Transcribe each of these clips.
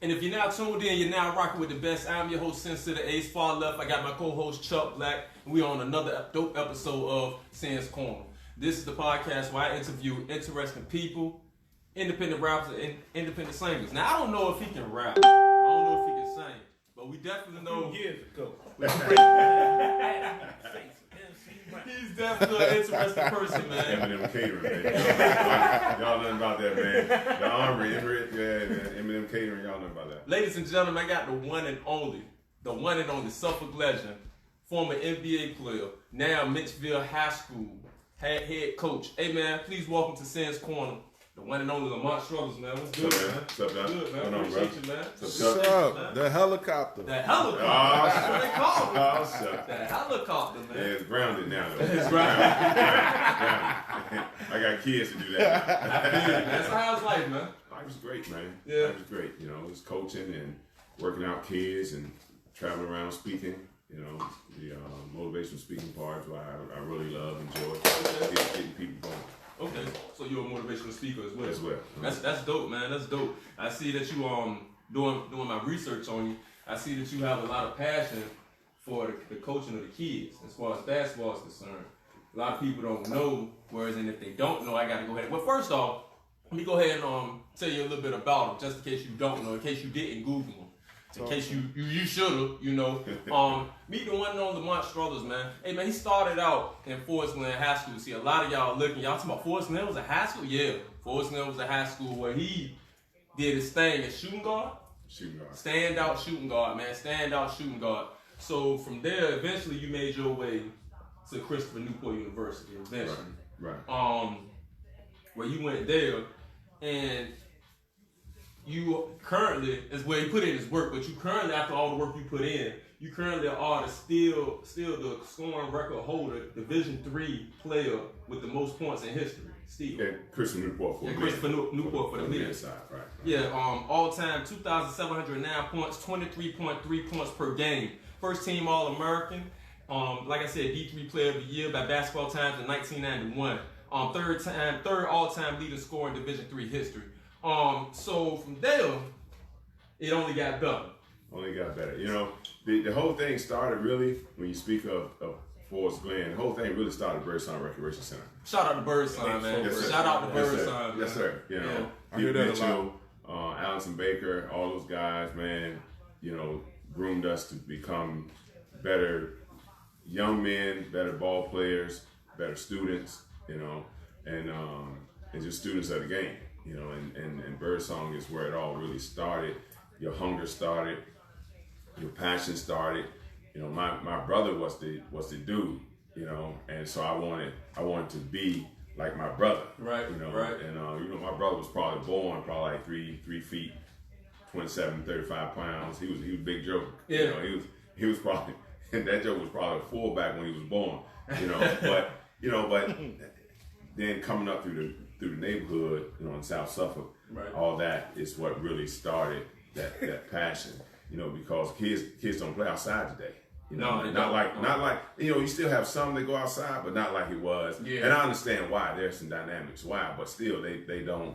And if you're now tuned in, you're now rocking with the best. I'm your host, Sensei the Ace. Far left, I got my co-host Chuck Black, and we on another dope episode of Sans Corner. This is the podcast where I interview interesting people, independent rappers, and independent singers. Now, I don't know if he can rap. I don't know if he can sing, but we definitely know. Years ago. He's definitely an interesting person, man. Eminem catering, man. Y'all know about that, man. The Armory, Eminem catering, y'all know about that. Ladies and gentlemen, I got the one and only Suffolk legend, former NBA player, now Mitchville High School head coach. Hey, man, please welcome to Sans Corner, the one and only Lamont Strothers, man. What's good, man? What's up, man? Good, man. What's on, Appreciate bro? you, man. What's What's up? The helicopter. The helicopter. Oh, That's what they call it. Oh, shit. The helicopter, man. Yeah, it's grounded now, though. It's grounded. I got kids to do that. That's how's life, man. Life was great, man. Yeah. Life was great. You know, it was coaching and working out kids and traveling around speaking. You know, the motivational speaking part is what I really love, enjoy, getting people going. Okay, so you're a motivational speaker as well. As well. That's dope, man. That's dope. I see that you doing my research on you. I see that you have a lot of passion for the coaching of the kids as far as basketball is concerned. A lot of people don't know, whereas and if they don't know, I got to go ahead. Well, first off, let me go ahead and tell you a little bit about them, just in case you don't know, in case you didn't Google them. In case you should have, you know. Meet the one and only Lamont Strothers, man. Hey, man, he started out in Forest Glen High School. See, a lot of y'all talking about Forest Glen was a high school? Yeah, Forest Glen was a high school where he did his thing as shooting guard. Shooting guard. Standout shooting guard, man. Standout shooting guard. So from there, eventually you made your way to Christopher Newport University, eventually. Right. Where you went there, and you currently, is where he put in his work, but you currently, after all the work you put in, you currently are still the scoring record holder, Division III player with the most points in history. Still. Yeah, Christopher Newport for Christopher Newport for the men side, right. Yeah, all-time 2,709 points, 23.3 points per game. First team All-American. Like I said, D3 Player of the Year by Basketball Times in 1991. Third all-time leading scorer in Division III history. So from there, it only got better. Only got better. You know, the whole thing started really, when you speak of Forest Glen, the whole thing really started at Birdsong Recreation Center. Shout out to Birdsong, man. Yes, Shout out to Birdsong. Yes, sir. You know, Yeah. I hear that Mitchell, Allison Baker, all those guys, man, you know, groomed us to become better young men, better ball players, better students, you know, and just students of the game. You know, and Birdsong is where it all really started. Your hunger started, your passion started. You know, my brother was the dude, you know, and so I wanted to be like my brother. Right. You know, right. And you know, my brother was probably like 3 feet, 27, 35 pounds. He was a big joker. Yeah. You know, he was probably, and that joke was probably a fullback when he was born. You know, but then coming up through the neighborhood, you know, in South Suffolk, right. All that is what really started that passion, you know, because kids don't play outside today. You know, No, not like you know, you still have some that go outside, but not like it was. Yeah. And I understand why. There's some dynamics why, but still they don't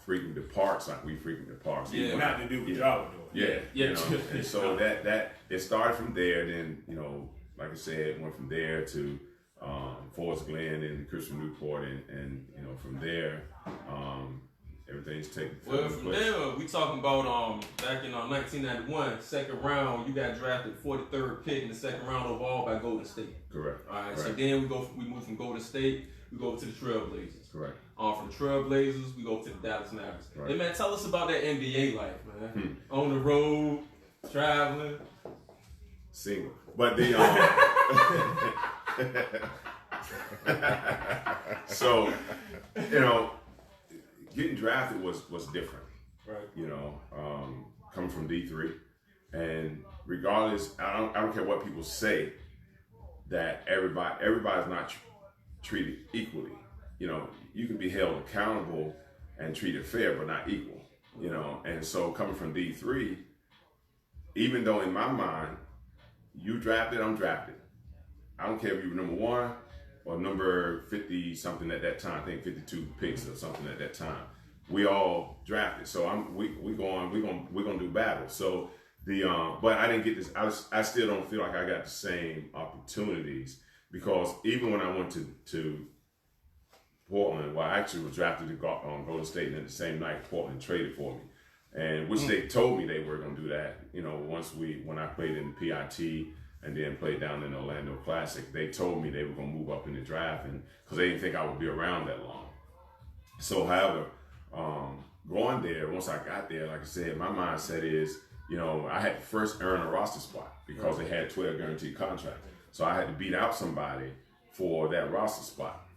frequent the parks like we frequent the parks. Yeah. Not to do what y'all were doing. Yeah. You know, and so that it started from there. Then, you know, like I said, went from there to Forest Glen and Christopher Newport, and you know, from there, everything's taken. Well, from there, we talking about back in 1991, second round. You got drafted 43rd pick in the second round overall by Golden State. Correct. All right. Correct. So then we move from Golden State. We go to the Trailblazers. Correct. From the Trailblazers, we go to the Dallas Mavericks. Right. Hey man, tell us about that NBA life, man. On the road, traveling. Single, but the so, you know, getting drafted was different. Right. You know, coming from D3, and regardless, I don't care what people say, that everybody's not treated equally. You know, you can be held accountable and treated fair, but not equal. You know, and so coming from D3, even though in my mind, you drafted, I'm drafted. I don't care if you were number 1 or number 50 something at that time. I think 52 picks or something at that time. we all drafted. So we're gonna do battle. So but I didn't get this. I still don't feel like I got the same opportunities, because even when I went to Portland, well, I actually was drafted to Golden State, and then the same night Portland traded for me, and which they told me they were going to do that. When I played in the PIT and then played down in the Orlando Classic, they told me they were going to move up in the draft, and because they didn't think I would be around that long. So, however, going there, once I got there, like I said, my mindset is, I had to first earn a roster spot because they had 12 guaranteed contracts. So I had to beat out somebody for that roster spot.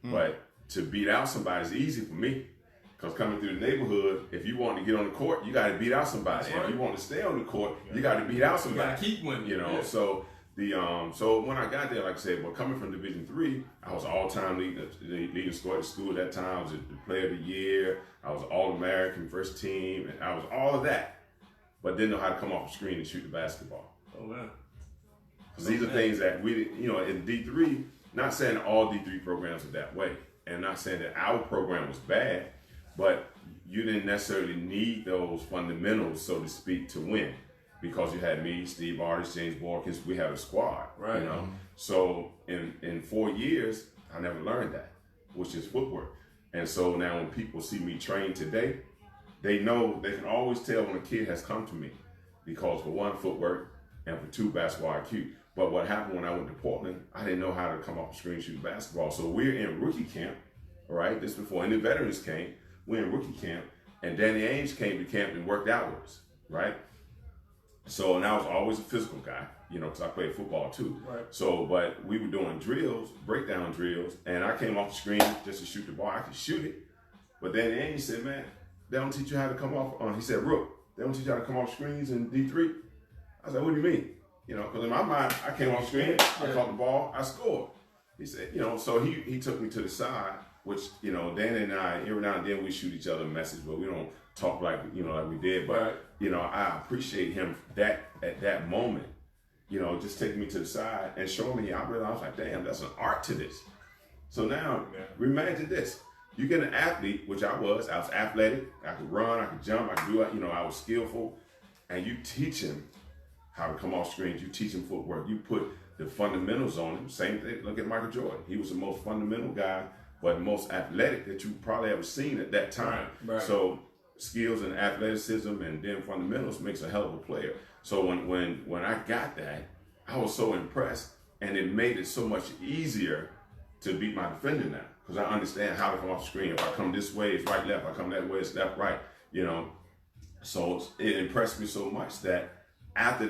But to beat out somebody is easy for me, because coming through the neighborhood, if you want to get on the court, you got to beat out somebody. Right. If you want to stay on the court, you got to beat out somebody. You got to keep winning. Yeah. So so when I got there, like I said, coming from Division III, I was all-time leading scorer at school at that time. I was the Player of the Year. I was All-American, first team, and I was all of that, but didn't know how to come off the screen and shoot the basketball. Oh man. Because these are things that we, in D3. Not saying all D3 programs are that way, and not saying that our program was bad, but you didn't necessarily need those fundamentals, so to speak, to win, because you had me, Steve Artis, James Borkins. We had a squad, right? So in 4 years, I never learned that, which is footwork. And so now when people see me train today, they know they can always tell when a kid has come to me, because for one, footwork, and for two, basketball IQ. But what happened when I went to Portland, I didn't know how to come off the screen and shoot basketball. So we're in rookie camp, all right? This before any veterans came. We're in rookie camp, and Danny Ainge came to camp and worked out with us, right? So, and I was always a physical guy, because I played football too. Right. So, but we were doing drills, breakdown drills, and I came off the screen just to shoot the ball. I could shoot it, but Danny Ainge said, man, they don't teach you how to come off. He said, Rook, they don't teach you how to come off screens in D3. I said, what do you mean? Because in my mind, I came off screen, I caught the ball, I scored. He said, so he took me to the side, which, Danny and I, every now and then we shoot each other a message, but we don't talk like we did. But, I appreciate him at that moment, just taking me to the side and showing me. I was like, damn, that's an art to this. So now, imagine this. You get an athlete, which I was athletic, I could run, I could jump, I could do it, I was skillful, and you teach him how to come off screens, you teach him footwork, you put the fundamentals on him. Same thing, look at Michael Jordan. He was the most fundamental guy, but the most athletic that you probably ever seen at that time. Right. So skills and athleticism and then fundamentals makes a hell of a player. So when I got that, I was so impressed, and it made it so much easier to beat my defender now, because I understand how to come off the screen. If I come this way, it's right, left. If I come that way, it's left, right. So it impressed me so much that after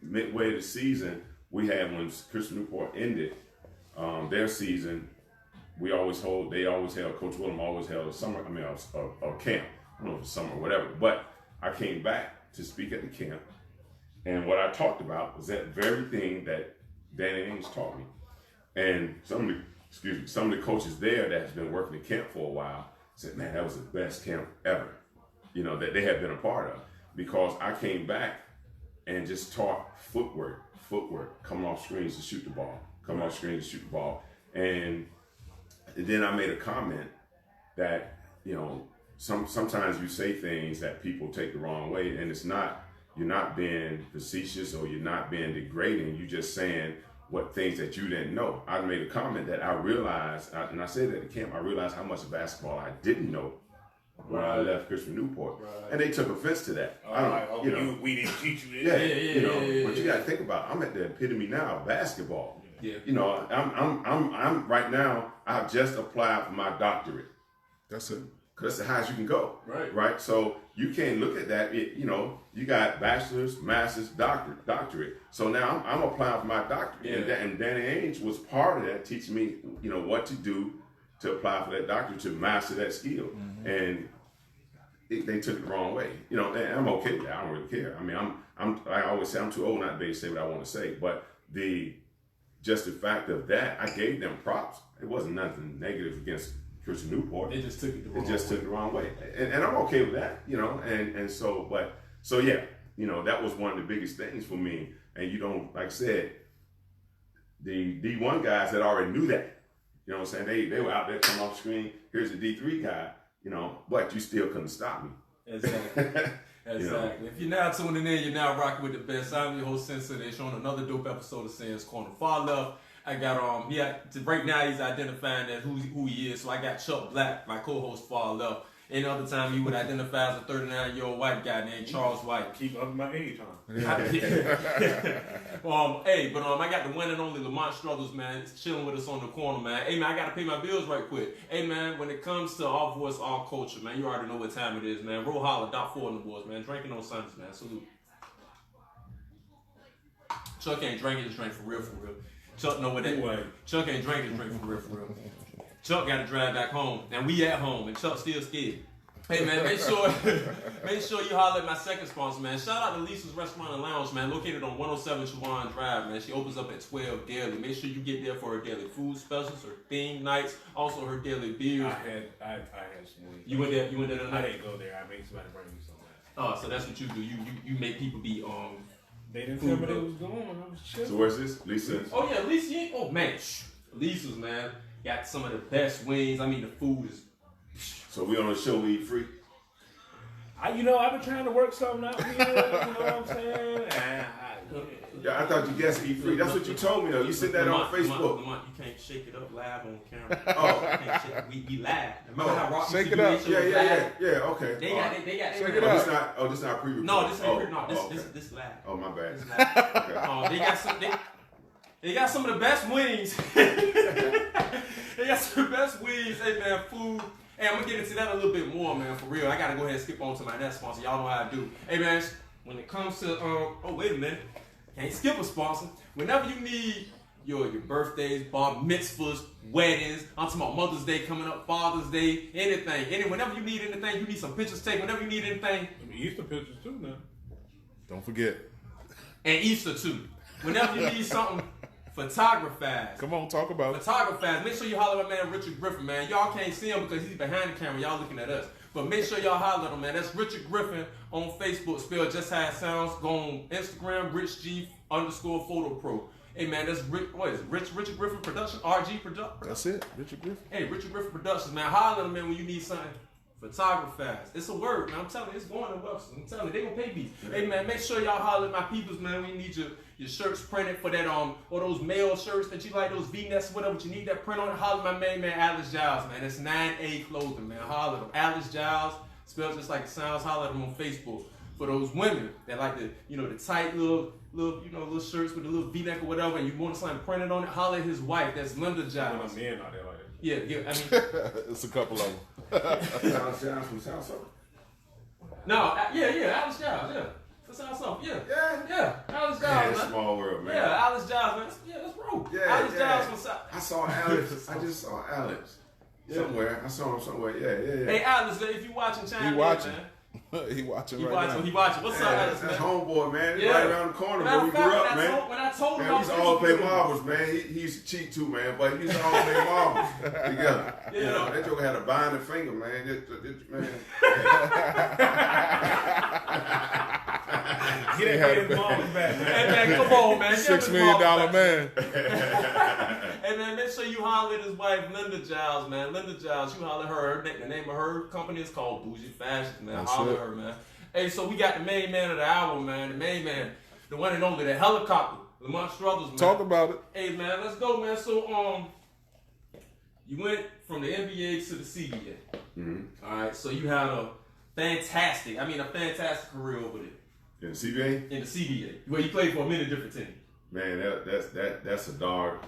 midway of the season, when Christian Newport ended their season, they always held, Coach Willem always held a camp. I don't know if it's summer or whatever, but I came back to speak at the camp, and what I talked about was that very thing that Danny Ainge taught me. And some of the coaches there that has been working the camp for a while said, man, that was the best camp ever, that they had been a part of. Because I came back and just taught footwork, coming off screens to shoot the ball, And then I made a comment that, sometimes you say things that people take the wrong way, and you're not being facetious or you're not being degrading, you're just saying what things that you didn't know. I made a comment that I realized, and I said at the camp, I realized how much basketball I didn't know when I left Christian Newport, and they took offense to that. We didn't teach you this. But you got to think about it. I'm at the epitome now of basketball. Yeah. I'm right now. I've just applied for my doctorate. That's it. Because that's the highest you can go. Right. So you can't look at that. You got bachelor's, master's, doctorate. So now I'm applying for my doctorate, and Danny Ainge was part of that, teaching me, what to do to apply for that doctorate, to master that skill. Mm-hmm. And they took it the wrong way. And I'm okay with that. I don't really care. I mean, I always say I'm too old not to be able to say what I want to say. But just the fact of that, I gave them props. It wasn't nothing negative against Christian Newport. They just took it the wrong way. Took it the wrong way. And I'm okay with that, So yeah, that was one of the biggest things for me. And like I said, the D1 guys that already knew that. You know what I'm saying? They were out there coming off screen. Here's the D3 guy but you still couldn't stop me. Exactly. Exactly. If you're now tuning in, you're now rocking with the best. I'm your host, Sensei. They're showing another dope episode of Sands Corner. Far left, I got right now he's identifying that who he is. So I got Chuck Black, my co-host, far left. Any other time he would identify as a 39-year-old white guy named Charles White. Keep up my age, huh? I got the one and only Lamont Strothers, man, chilling with us on the corner, man. Hey, man, I got to pay my bills right quick. Hey, man, when it comes to our voice, our culture, man, you already know what time it is, man. Roll holler, dot 4 in the boys, man. Drinking on Sundays, man. Salute. Chuck ain't drinking his drink for real, for real. Chuck know what that is. Chuck ain't drinking his drink for real, for real. Chuck got to drive back home, and we at home, and Chuck still scared. Hey man, make sure you holler at my second sponsor, man. Shout out to Lisa's Restaurant and Lounge, man, located on 107 Shawan Drive, man. She opens up at 12 daily. Make sure you get there for her daily food specials, her theme nights, also her daily beers. I had some wings. You went there tonight? I didn't go there. I made somebody bring me something. Oh, so that's what you do. You make people be They didn't tell me they was going. I was chilling. So where's this? Lisa's? Oh yeah, Lisa. Oh man, Lisa's, man, got some of the best wings. I mean, the food is. So we on the show, we eat free? I've been trying to work something out here, you know what I'm saying? Yeah, I thought you guys eat free. That's what you told me, though. You said that on Facebook. Lamont, you can't shake it up live on camera. Oh. You can't shake it. We live. Remember how Rock Shake used to it do up. that shit live? Yeah, okay. They got Shake it up. This not pre-recorded. No, this ain't no. okay. This live. Oh, my bad. This live. Okay. They got some of the best wings. They got some of the best wings. Hey man, food. Hey, I'm gonna get into that a little bit more, man. For real, I gotta go ahead and skip on to my next sponsor. Y'all know how I do. Hey man, when it comes to oh wait a minute, can't skip a sponsor. Whenever you need your birthdays, bar mitzvahs, weddings, I'm talking about Mother's Day coming up, Father's Day, anything. Whenever you need anything, you need some pictures taken. Whenever you need anything, Easter pictures too now. Don't forget. And Easter too. Whenever you need something. Photographers. Come on, talk about it. Photographers. Make sure you holler at my man Richard Griffin, man. Y'all can't see him because he's behind the camera. Y'all looking at us. But make sure y'all holler at him, man. That's Richard Griffin on Facebook, spelled just how it sounds. Go on Instagram, RichG_PhotoPro. Hey, man, that's Richard Griffin Production? RG Production? That's it, Richard Griffin. Hey, Richard Griffin Productions, man. Holler at him, man, when you need something. Photographers. It's a word, man. I'm telling you, it's going to Webster. I'm telling you, they gonna pay me. Hey, man, make sure y'all holler at my peoples, man. We need your shirts printed for that, or those male shirts that you like, those V-necks, whatever, but you need that print on it. Holler at my main man, Alice Giles, man. That's 9A Clothing, man. Holler at him. Alice Giles, spelled just like it sounds. Holler at him on Facebook. For those women that like the tight little shirts with a little V-neck or whatever, and you want something printed on it, holler at his wife. That's Linda Giles. Men out there like that. Yeah, I mean. It's a couple of them. Alice Giles from South Suburb. No, Alice Giles, yeah. That sounds something, yeah. Alice Giles, Man, man. small world, man. Yeah, Alice Giles, man. Yeah, that's bro. Yeah, Alice yeah. Giles from South. I saw Alex. I just saw Alex. Somewhere. I saw him somewhere. Yeah. Hey, Alice, if you watching, chime in, watching. man. He watching He right watching. now. He watching. What's up, Alice, That's man? homeboy, man. Yeah. Right around the corner where we grew up, man. When I told him, Man, we used to all play marbles, man. He used to cheat too, man, but he used to all play marbles together. Yeah. You know, that joker had a binding finger, man. Man. Get that his mom's back, man. Hey, man, come on, man. $6 million man. Hey, man, make sure you holler at his wife, Linda Giles, man. Linda Giles, you holler at her. The name of her company is called Bougie Fashion, man. That's Holler it. at her, man. Hey, so we got the main man of the hour, man. The main man, the one and only, the helicopter, Lamont Strothers, man. Talk about it. Hey, man, let's go, man. So, you went from the NBA to the CBA. Mm-hmm. All right, so you had a fantastic career over there. In the CBA? In the CBA, where you played for many different teams. Man, that's a dog.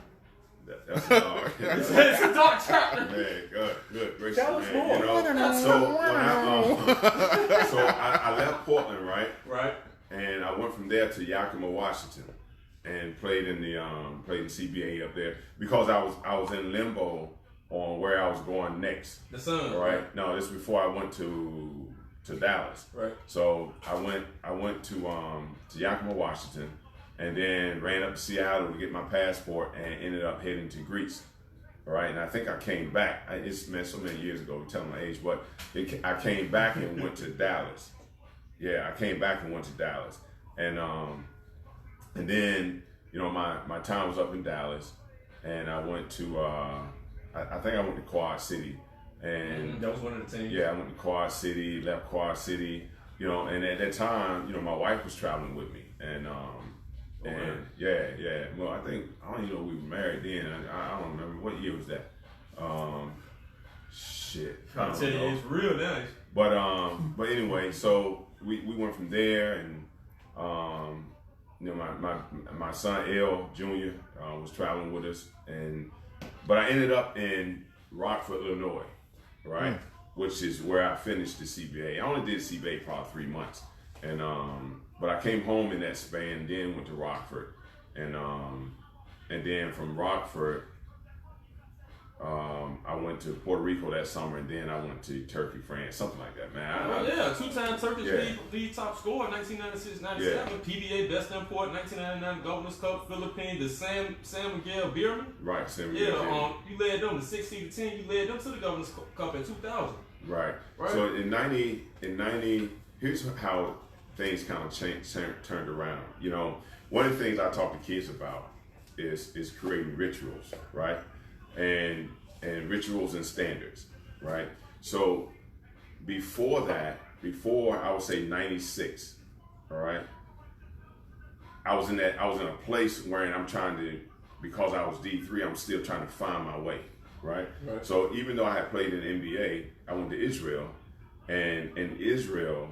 That's a dog. It's a dark chapter. Man, good gracious, Tell us man. more. You know, so I left Portland, right? Right. And I went from there to Yakima, Washington, and played in CBA up there because I was in limbo on where I was going next. The Sun. Right? No, this is before I went to Dallas. Right. So I went to Yakima, Washington, and then ran up to Seattle to get my passport and ended up heading to Greece. All right, and I think I came back. It's been so many years ago, telling my age, but I came back and went to Dallas. Yeah, I came back and went to Dallas, and then my time was up in Dallas, and I went to I think I went to Quad City And that was one of the teams. yeah, I went to Quad City, left Quad City, you know, and at that time, you know, my wife was traveling with me, and yeah. Well, I don't even know if we were married then. I don't remember what year was that. Shit. I'm telling you, it's real nice. But anyway, so we went from there, and you know, my son L Jr. Was traveling with us, but I ended up in Rockford, Illinois, right, which is where I finished the CBA. I only did CBA probably 3 months, and but I came home in that span, then went to Rockford, and then from Rockford. I went to Puerto Rico that summer, and then I went to Turkey, France, something like that, man. Yeah, two-time Turkish league top scorer, 1996-97, PBA Best Import, 1999 Governors Cup, Philippines, the San Miguel Beerman. Right, San Miguel. You led them, the 16 team, you led them to the Governors Cup in 2000. Right. So in 90, here's how things kind of turned around. You know, one of the things I talk to kids about is creating rituals, right? And rituals and standards, right? So before I would say 96, all right, I was in a place where I'm trying to, because I was D3, I'm still trying to find my way, right? So even though I had played in the NBA, I went to Israel, and in Israel,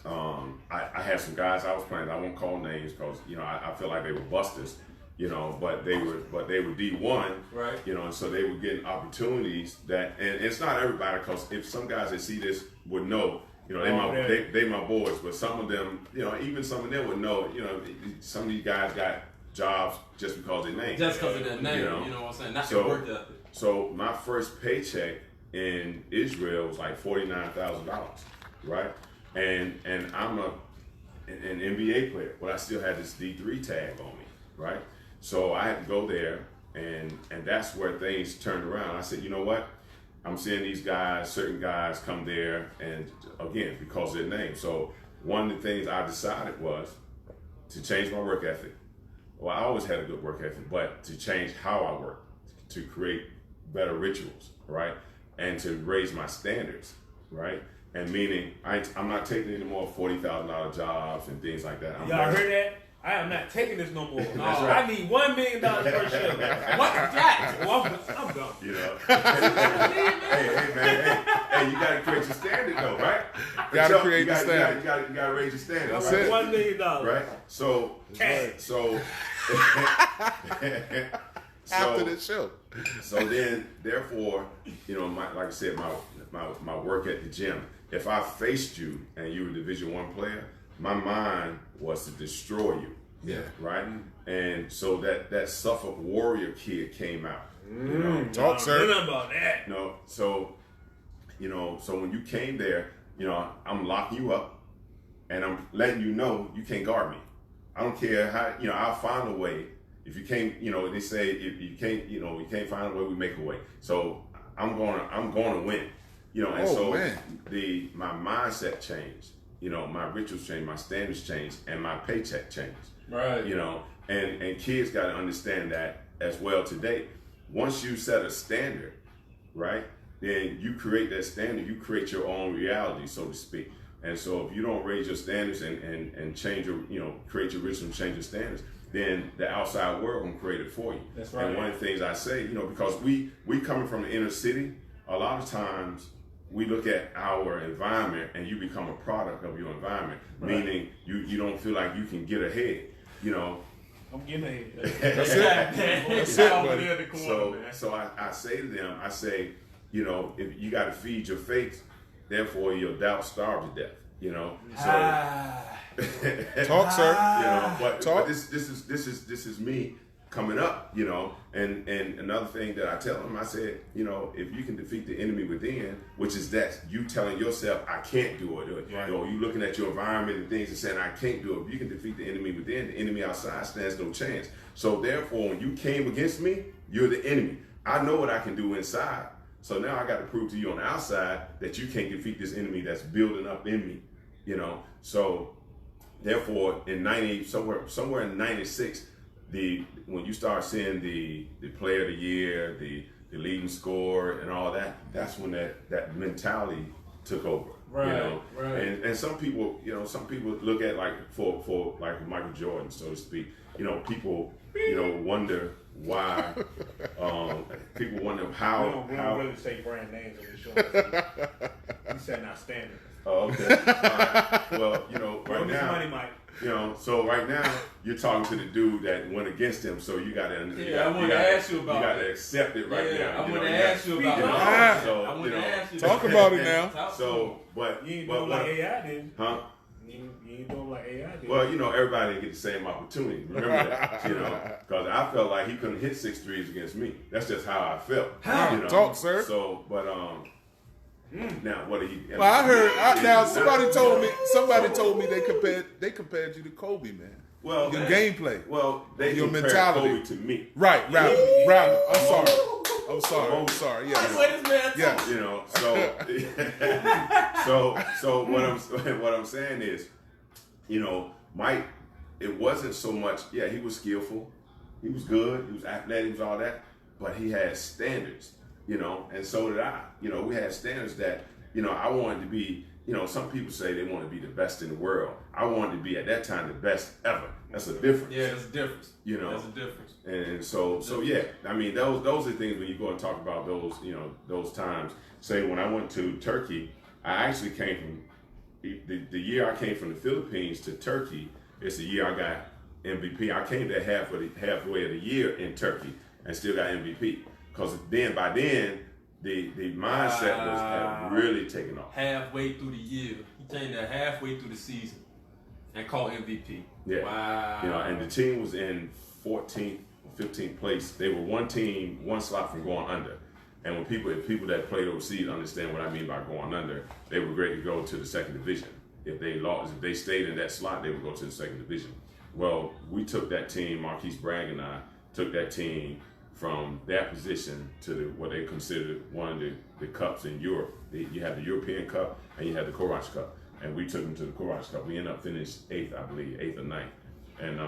I had some guys I was playing. I won't call names because, you know, I feel like they were busters. You know, but they were D1, right? You know, and so they were getting opportunities and it's not everybody, because if some guys that see this would know, you know, they my boys, but some of them, you know, even some of them would know, you know, some of these guys got jobs just because of their name, just because of their name, you know what I'm saying? Not their work ethic. So my first paycheck in Israel was like $49,000, right? And I'm an NBA player, but I still had this D3 tag on me, right? So I had to go there, and that's where things turned around. I said, you know what? I'm seeing these guys, certain guys come there, and again, because of their name. So one of the things I decided was to change my work ethic. Well, I always had a good work ethic, but to change how I work, to create better rituals, right? And to raise my standards, right? And meaning, I'm not taking any more $40,000 jobs and things like that. Y'all heard that? I am not taking this no more. That's right. I need $1 million per show. What that? Well, I'm done. You know, hey, man, hey, you gotta create your standard though, right? You gotta create the standard. You gotta raise your standard. That's right? it. $1 million. Right. So after the show. So then, therefore, you know, like I said, my work at the gym. If I faced you and you were a Division I player, my mind was to destroy you. Yeah. Right? And so that Suffolk Warrior kid came out. You know? Talk, sir. About that. You know, so when you came there, you know, I'm locking you up and I'm letting you know you can't guard me. I don't care how, you know, I'll find a way. If you can't, you know, they say if you can't, you know, we can't find a way, we make a way. So I'm gonna win. You know, and my mindset changed. You know, my rituals changed, my standards changed, and my paycheck changed. Right. You know, and kids got to understand that as well today. Once you set a standard, right, then you create that standard. You create your own reality, so to speak. And so if you don't raise your standards and change your, you know, create your rituals and change your standards, then the outside world will create it for you. That's right. And one of the things I say, you know, because we coming from the inner city, a lot of times we look at our environment and you become a product of your environment, meaning you don't feel like you can get ahead, you know. I'm getting ahead. That's it. That's it, buddy. So I say to them, I say, you know, if you got to feed your faith, therefore your doubt starve to death, you know. So Talk, sir. You know, but this is me coming up, you know, and another thing that I tell them, I said, you know, if you can defeat the enemy within, which is that you telling yourself, I can't do it, right. You know, you looking at your environment and things and saying, I can't do it. If you can defeat the enemy within, the enemy outside stands no chance. So therefore, when you came against me, you're the enemy. I know what I can do inside. So now I got to prove to you on the outside that you can't defeat this enemy that's building up in me, you know. So therefore, in somewhere in 96, when you start seeing the player of the year, the the leading scorer and all that, that's when that mentality took over. Right, you know? right. And some people, some people look at like for like Michael Jordan, so to speak. People, wonder why. People wonder how. We don't really say brand names on the show. We said not standard. Oh, okay. Well, right now, money, Mike. So right now you're talking to the dude that went against him, so you got to. I want to ask you about. You got to accept it right now. I want to ask you about. So I want to ask you. Talk about it now. So, but you ain't doing like AI did. Huh? You ain't doing like AI did. Well, everybody didn't get the same opportunity. Remember that, because I felt like he couldn't hit 6 threes against me. That's just how I felt. Talk, sir. So, but now what are you? Well, I heard. Somebody told me they compared you to Kobe, man. Well, your gameplay. Well, they your compared mentality Kobe to me. Right. I'm sorry. Yeah. So what I'm saying is, Mike, it wasn't so much. Yeah, he was skillful, he was good, he was athletic, he was all that, but he had standards, and so did I. We had standards that, I wanted to be. Some people say they want to be the best in the world. I wanted to be at that time the best ever. That's a difference. Yeah, that's a difference. That's a difference. And so yeah. I mean, those are things when you go and talk about those, those times. Say when I went to Turkey, I actually came from the year I came from the Philippines to Turkey. It's the year I got MVP. I came there halfway of the year in Turkey and still got MVP because by then. The mindset had really taken off. Halfway through the year. He came there halfway through the season and called MVP. Yeah. Wow. And the team was in 14th or 15th place. They were one team, one slot from going under. And when people that played overseas understand what I mean by going under, they were ready to go to the second division. If they stayed in that slot, they would go to the second division. Well, we took that team, Marquise Bragg and I took that team from that position to what they considered one of the cups in Europe. You had the European Cup and you had the Courage Cup, and we took them to the Courage Cup. We ended up finished 8th, I believe, 8th or 9th, and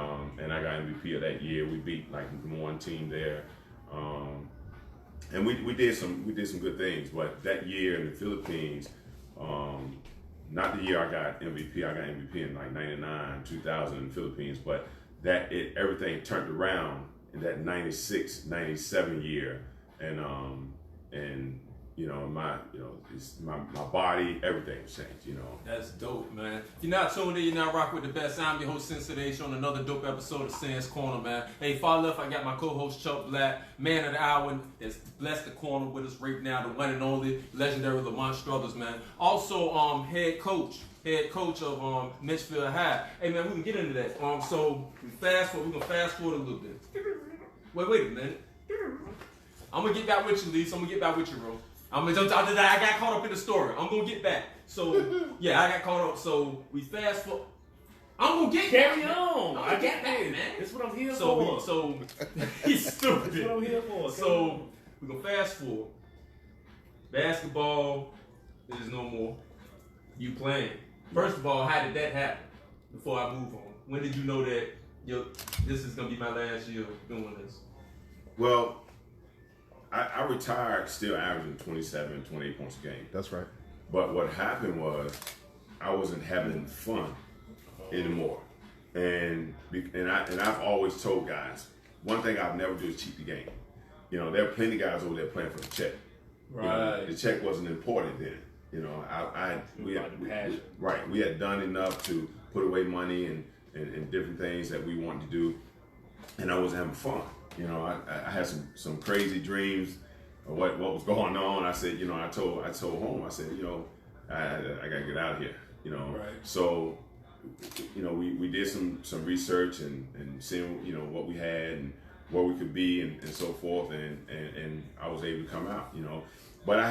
I got MVP of that year. We beat like one team there, and we did some good things. But that year in the Philippines, not the year I got MVP. I got MVP in like '99, 2000 in the Philippines, but everything turned around. In that 96, 97 year, and my body, everything changed, That's dope, man. If you're not tuned in, you're not rocking with the best. I'm your host, Sensei H, on another dope episode of Sans Corner, man. Hey, far left, I got my co-host Chuck Black, man of the hour, that's blessed the corner with us right now, the one and only legendary Lamont Strothers, man. Also, head coach of Mitchfield High. Hey, man, we can get into that. So we're gonna fast forward a little bit. Wait a minute. I'm gonna get back with you, Lee. So I'm gonna get back with you, bro. I got caught up in the story. I'm gonna get back. So yeah, I got caught up. So we fast forward. I'm gonna get carry back, on. I get back, man. That's what I'm here for. So he's stupid. That's what I'm here for. So we're gonna fast forward. Basketball is no more. You playing. First of all, how did that happen? Before I move on, when did you know that this is gonna be my last year doing this? Well, I retired still averaging 27, 28 points a game. That's right. But what happened was I wasn't having fun anymore. And I've always told guys, one thing I've never do is cheat the game. There are plenty of guys over there playing for the check. Right. The check wasn't important then. We had done enough to put away money and different things that we wanted to do, and I wasn't having fun. I had some crazy dreams of what was going on. I said, I told home, I said, I gotta get out of here. Right. So, we did some research and seeing what we had and where we could be and so forth, and I was able to come out. But I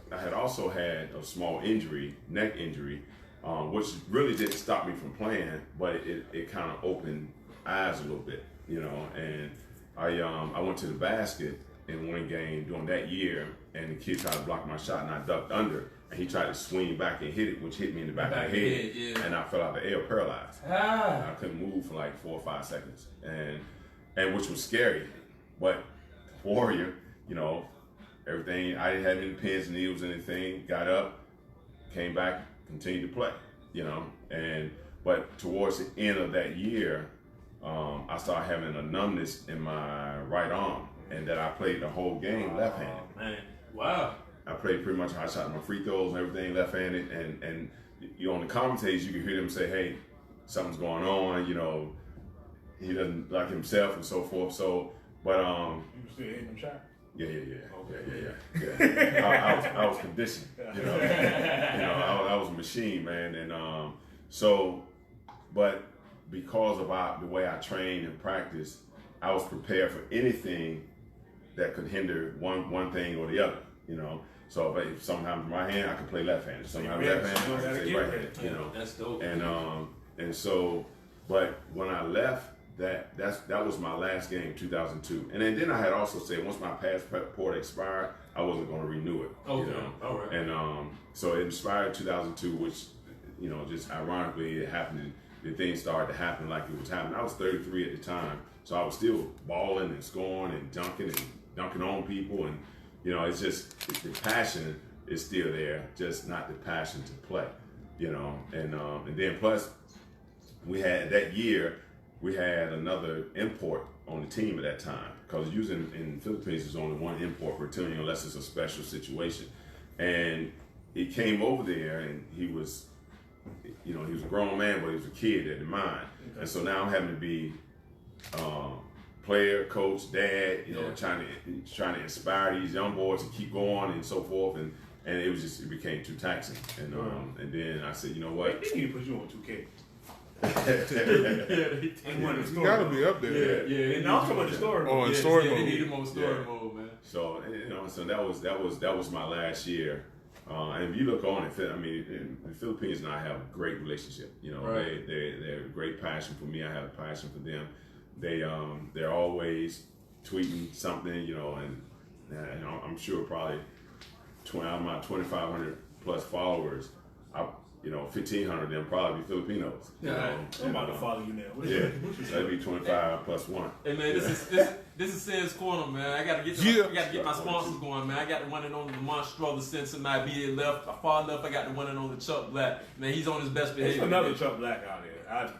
had also had a small injury, neck injury, which really didn't stop me from playing, but it kind of opened eyes a little bit, and I went to the basket in one game during that year, and the kid tried to block my shot, and I ducked under, and he tried to swing back and hit it, which hit me in the back of the head, yeah. And I fell out the air paralyzed. I couldn't move for like 4 or 5 seconds, and which was scary, but Warrior, you know, everything. I didn't have any pins and needles, anything. Got up, came back, continued to play, you know. But towards the end of that year, I started having a numbness in my right arm, and that I played the whole game left-handed. Oh, man, wow. I played pretty much. I shot my free throws and everything left-handed, and you know, on the commentators, you can hear them say, "Hey, something's going on," you know. He doesn't like himself and so forth. So, but You still hitting them shots? yeah. I was conditioned, you know. I was a machine, man, and but because of the way I trained and practiced, I was prepared for anything that could hinder one thing or the other, you know. So if sometimes right-handed, I could play left-handed. Sometimes left-handed, I could play right-handed, you know. That's dope. And so, but when I left, that was my last game, 2002. And then I had also said once my passport expired, I wasn't going to renew it. Okay, you know? all right. And so it expired in 2002, which, you know, just ironically it happened. The things started to happen like it was happening. I was 33 at the time, so I was still balling and scoring and dunking on people, and you know, it's just the passion is still there, just not the passion to play, you know. And then plus we had that year we had another import on the team at that time, because usually in the Philippines there's only one import per team unless it's a special situation, and he came over there and he was, you know, he was a grown man, but he was a kid at the mind. Okay. And so now I'm having to be player, coach, dad, you know, trying to inspire these young boys to keep going and so forth, and it became too taxing. And then I said, you know what? They need to put you on 2K. You gotta be up there. Yeah. And I'm talking about the story mode. Oh, in story mode. They need him on story mode, man. So, you know, so that was my last year. And if you look on it, I mean, the Philippines and I have a great relationship. You know, right. they're a great passion for me. I have a passion for them. They're always tweeting something, you know, and I'm sure probably out of my 2,500 plus followers, 1,500 of them probably be Filipinos. Yeah, I'm about to follow you now. That'd be 25 plus one. Hey man, this is Sam's Corner, man. I gotta get my sponsors going, man. I got the one and only Lamont Strothers sent somebody be left, far left. I got the one and only Chuck Black. Man, he's on his best behavior. There's another Chuck Black out there.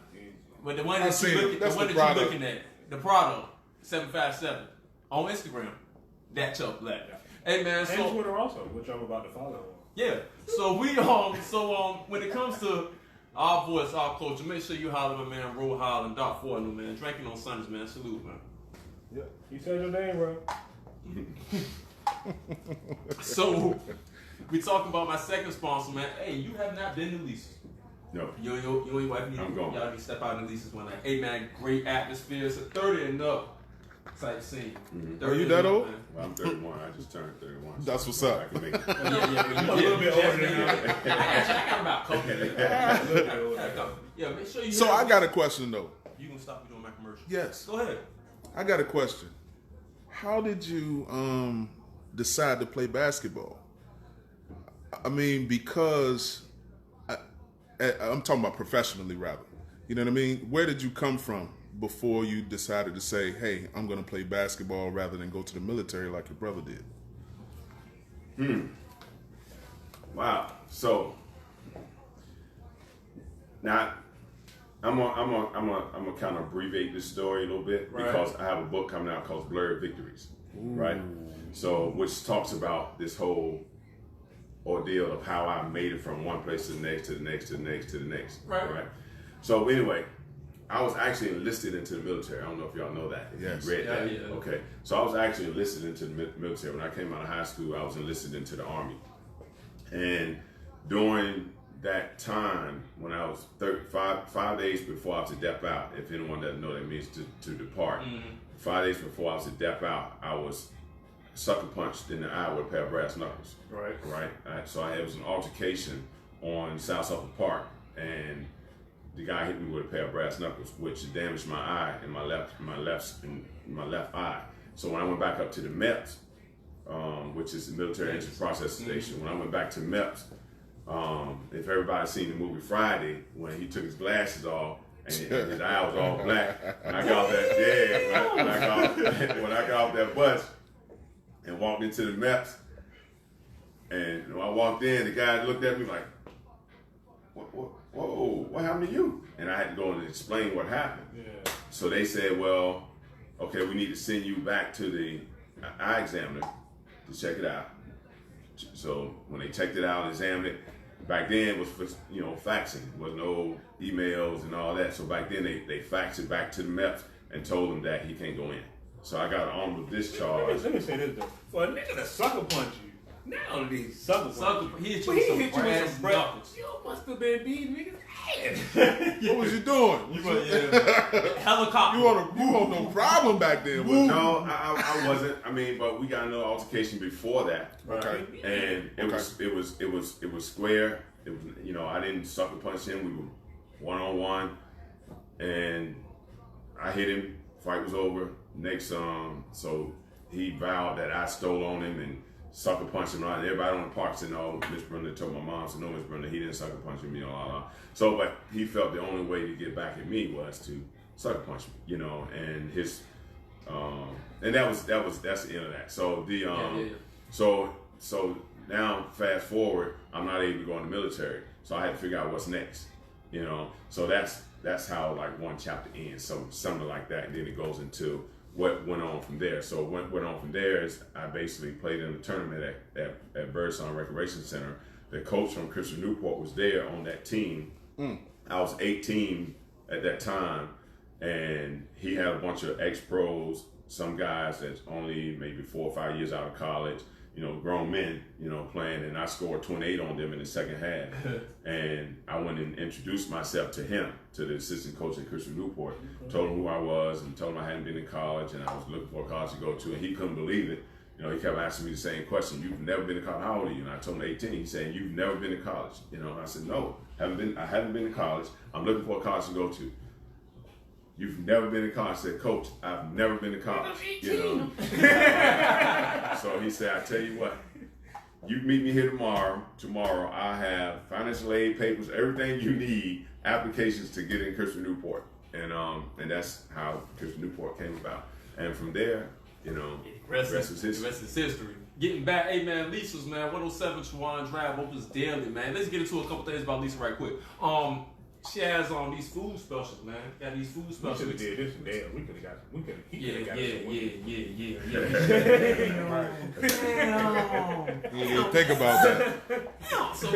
But the one that you're looking at, the Prado 757 on Instagram, that Chuck Black. Yeah. Hey man, and Twitter also, which I'm about to follow. Yeah. So when it comes to our voice, our culture, make sure you holler my man Ro Holland, Doc Fortnum, man. Drinking on Sundays, man. Salute, man. Yeah. You said your name, bro. So we talking about my second sponsor, man. Hey, you have not been to Lisa's. No. You and your wife need to step out in Lisa's one night. Hey man, great atmosphere. It's a 30 and up type scene. Mm-hmm. Are you that old? Well, I'm 31. I just turned 31. That's what's up. I can make it. A little bit older than you. I got about coke. Yeah, make sure you. So I got a question though. You gonna stop me doing my commercial? Yes. Go ahead. I got a question. How did you decide to play basketball? I mean, because I'm talking about professionally, rather. You know what I mean? Where did you come from before you decided to say, hey, I'm going to play basketball rather than go to the military like your brother did? Wow. So now I'm gonna kind of abbreviate this story a little bit, because I have a book coming out called Blurred Victories, right? So which talks about this whole ordeal of how I made it from one place to the next, to the next, to the next, to the next. Right. So anyway, I was actually enlisted into the military. I don't know if y'all know that. Yes. You read that? Yeah. Okay. So I was actually enlisted into the military. When I came out of high school, I was enlisted into the Army. And during that time, when I was 5 days before I was to dep out, if anyone doesn't know, that means to depart. 5 days before I was to dep out, I was sucker punched in the eye with a pair of brass knuckles. Right. So it was an altercation on South Suffolk Park, and the guy hit me with a pair of brass knuckles, which damaged my eye in my left eye. So when I went back up to the MEPS, which is the Military Entry Processing Station, when I went back to MEPS, if everybody's seen the movie Friday, when he took his glasses off and his eye was all black, when I got off that, when I got off that bus, and walked into the Mets. And when I walked in, the guy looked at me like, whoa, what happened to you? And I had to go and explain what happened. Yeah. So they said, well, okay, we need to send you back to the eye examiner to check it out. So when they checked it out and examined it, back then it was for, faxing. There was no emails and all that. So back then they faxed it back to the Mets and told them that he can't go in. So I got an honorable discharge. Let me say this though. For a nigga to sucker punch you, not only sucker punch you, He hit but you he with hit some you with brass some breath. knuckles. You must have been beating niggas' ass. What was you doing? Helicopter. You on no problem back then, was you? No, I wasn't. I mean, but we got another altercation before that. Okay. And it was square. It was, I didn't sucker punch him. We were 1-on-1, and I hit him. Fight was over. Next, so he vowed that I stole on him and sucker punched him. And everybody on the park said, "No, Miss Brenda told my mom." So no, Miss Brenda, he didn't sucker punch him. So, but he felt the only way to get back at me was to sucker punch me. And his, and that's the end of that. So so now fast forward, I'm not able to go in the military, so I had to figure out what's next. So that's how like one chapter ends, so something like that, and then it goes into what went on from there. So what went on from there is I basically played in a tournament at Birdsong Recreation Center. The coach from Christian Newport was there on that team. I was 18 at that time, and he had a bunch of ex-pros, some guys that's only maybe 4 or 5 years out of college, grown men, playing, and I scored 28 on them in the second half. And I went and introduced myself to him, to the assistant coach at Christian Newport, told him who I was and told him I hadn't been in college and I was looking for a college to go to, and he couldn't believe it. He kept asking me the same question: "You've never been to college? How old are you?" And I told him 18. He said, "You've never been to college?" I said, "No, I haven't been to college. I'm looking for a college to go to." "You've never been to college?" I said, "Coach, I've never been to college." So he said, "I tell you what, you meet me here tomorrow. Tomorrow I have financial aid papers, everything you need, applications to get in Christian Newport." And that's how Christian Newport came about. And from there, rest is history. The rest is history. Getting back, hey man, Lisa's, man, 107 Chuan Drive opens daily, man. Let's get into a couple things about Lisa right quick. She has these food specials, man. Got these food specials. We could have did this and that. We could have got. Yeah, think about that. So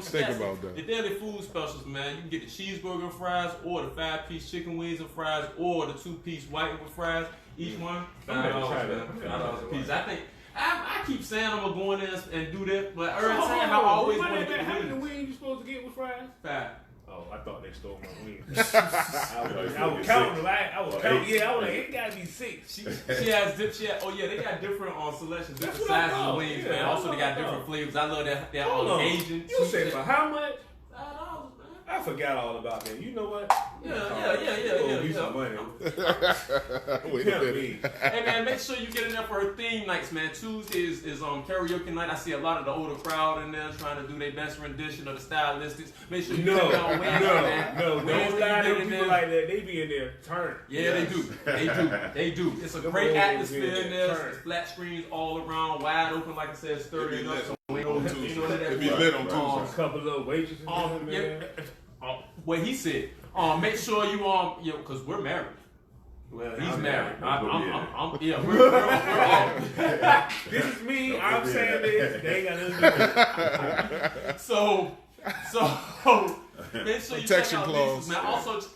Think about that. The daily food specials, man. You can get the cheeseburger and fries, or the 5-piece chicken wings and fries, or the 2-piece white with fries. Each one $5, man. $5 a piece. I think. I keep saying I'm gonna go in there and do that, but every time I always want to get how many wings you supposed to get with fries? 5. Oh, I thought they stole my wings. I was counting. I was counting. Yeah, I was like, it gotta be 6. She has they got different selections, different sizes of wings, man. Also, they got different flavors. I love that Asian. You said for how much? $5, man. I forgot all about that. You know what? Yeah. Some money. Wait a minute. Hey man, make sure you get in there for her theme nights, man. Tuesday is karaoke night. I see a lot of the older crowd in there trying to do their best rendition of the stylistics. Make sure you check out Wednesday, man. No. Don't lie to people like that. They be in there turning. Yeah, they do. It's a great atmosphere in there. It's flat screens all around, wide open, like I said, sturdy enough. It be lit on Tuesday. A couple of waitresses. What he said. Make sure you because we're married. Well, he's married. We're This is me. I'm saying this. They ain't got nothing to do. So make sure you check out Lisa's, man.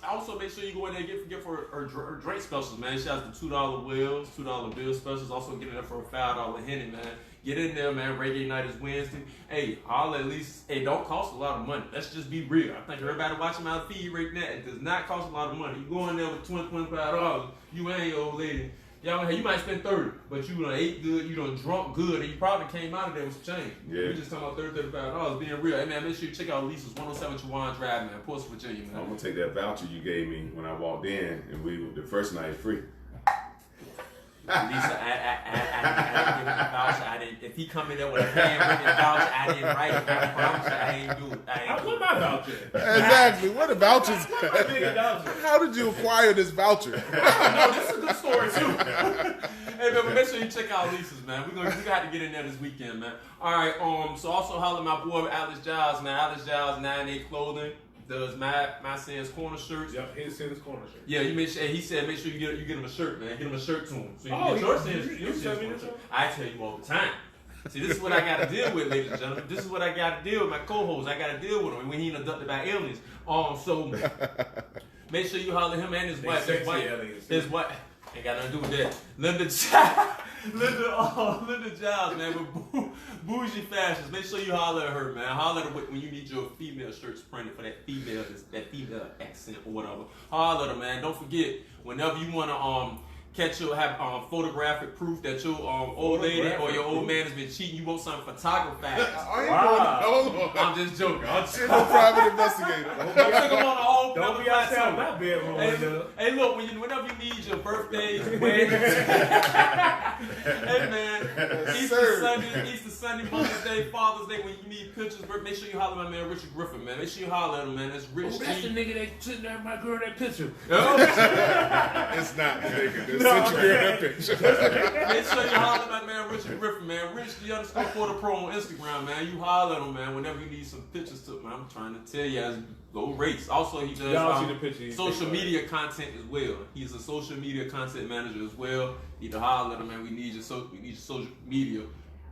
Also make sure you go in there and get for her drink specials, man. She has the $2 wheels, $2 bill specials. Also get in there for a $5 Henny, man. Get in there, man. Reggae night is Wednesday. Hey, holla at least. Hey, don't cost a lot of money. Let's just be real. I think everybody watching my feed right now, it does not cost a lot of money. You go in there with $25, you ain't old lady. You might spend $30, but you done ate good, you done drunk good, and you probably came out of there with some change. Yeah. We just talking about $30, $35, being real. Hey man, make sure you check out Lisa's 107 Chuan Drive, man, Portsmouth, Virginia, man. I'm gonna take that voucher you gave me when I walked in, and the first night free. Lisa, I didn't give him a voucher. If he come in there with a handwritten voucher, I didn't write it. I promise you, I ain't do it. I put my voucher. Exactly. What the vouchers? Nigga voucher. How did you acquire this voucher? No, this is a good story too. Hey man, but make sure you check out Lisa's, man. We gonna have to get in there this weekend, man. All right. So also holler at my boy Alex Giles, man. Alex Giles 98 Clothing does my Sins corner shirts. Yep, his Sins corner shirt. Yeah, he said make sure you get him a shirt, man. Get him a shirt to him. So you Oh, get your you Sins. tell me this one? I tell you all the time. See, this is what I got to deal with, ladies and gentlemen. This is what I got to deal with my co-host. I got to deal with him when he ain't abducted by aliens. So make sure you holler at him and his wife. His wife ain't got nothing to do with that. Linda Giles, man, with bougie fashions. Make sure you holler at her, man. Holler at her when you need your female shirts printed for that female accent or whatever. Holler at her, man. Don't forget, whenever you want to have photographic proof that your old lady or your old man has been cheating, you want something photographed. I'm just joking. I'm just No private investigator. Don't be outside my bedroom. Hey, look, whenever you need your birthdays, weddings, hey man, Easter Sunday, Mother's Day, Father's Day, when you need pictures, make sure you holler at my man Richard Griffin, man. Make sure you holler at him, man. That's Rich. That's the nigga that sitting there, my girl, that picture. It's not the nigga. Sent you that picture. Make sure you holler at my man Richard Griffin, man. Rich _for_the_pro on Instagram, man. You holler at him, man. Whenever you need some pictures took, man. I'm trying to tell you, low rates. Also, he does social media content as well. He's a social media content manager as well. You need to holler at him, man. We need your social media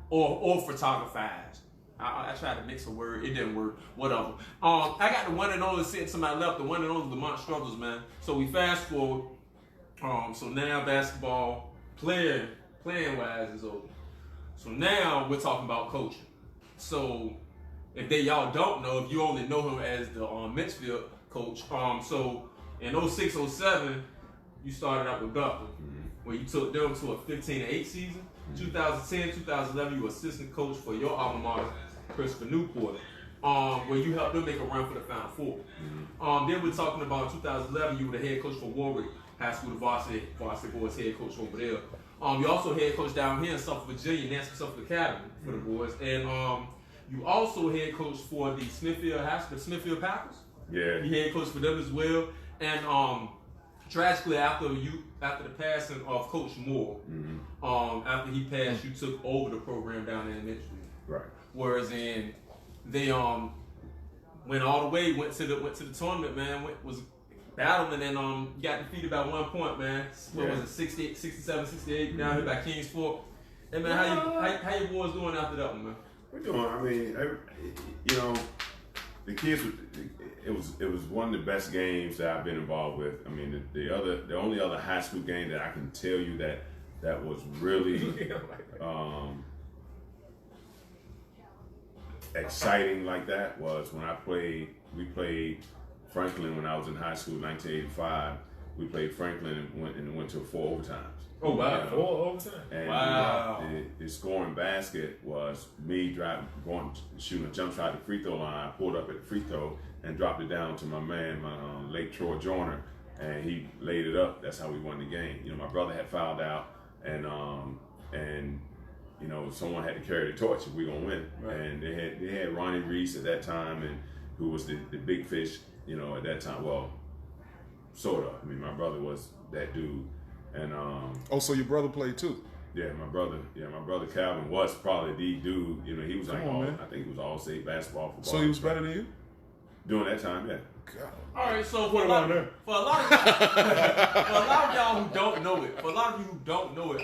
or photographers. I tried to mix a word. It didn't work. Whatever. I got the one and only sitting to my left, the one and only Lamont Strothers, man. So we fast forward. So now basketball playing wise is over. So now we're talking about coaching. So if y'all don't know, if you only know him as the Menchfield coach, so in 06-07, you started out with Guthrie, where you took them to a 15-8 season. 2010-2011, you were assistant coach for your alma mater, Christopher Newport, where you helped them make a run for the Final Four. Then we're talking about 2011, you were the head coach for Warwick High School, the varsity boys head coach over there. You also head coach down here in Suffolk, Virginia, Nancy Suffolk Academy for the boys, and you also head coach for the Smithfield Packers. Yeah. You head coach for them as well. And tragically, after the passing of Coach Moore, after he passed, you took over the program down there in Mitchell. Right. Whereas they went all the way, went to the tournament, man. Was battling and got defeated by 1 point, man. What was it, 68, 67, 68 down here by Kings Fork. Hey man, how your boys doing after that one, man? We're doing. I mean, the kids. It was one of the best games that I've been involved with. I mean, the only other high school game that I can tell you that was really exciting like that was when we played Franklin when I was in high school in 1985. We played Franklin and went to 4 overtimes. Oh wow! 4 overtime. And the scoring basket was me shooting a jump shot at the free throw line. I pulled up at the free throw and dropped it down to my man, late Troy Joyner, and he laid it up. That's how we won the game. My brother had fouled out, and someone had to carry the torch if we gonna win. Right. And they had Ronnie Reese at that time, and who was the big fish, at that time. Well, sort of. I mean, my brother was that dude. And so your brother played too? Yeah, my brother Calvin was probably the dude. He was I think he was all state basketball, football. So he was better than you? During that time, yeah. God. All right, so for a lot of y'all who don't know it,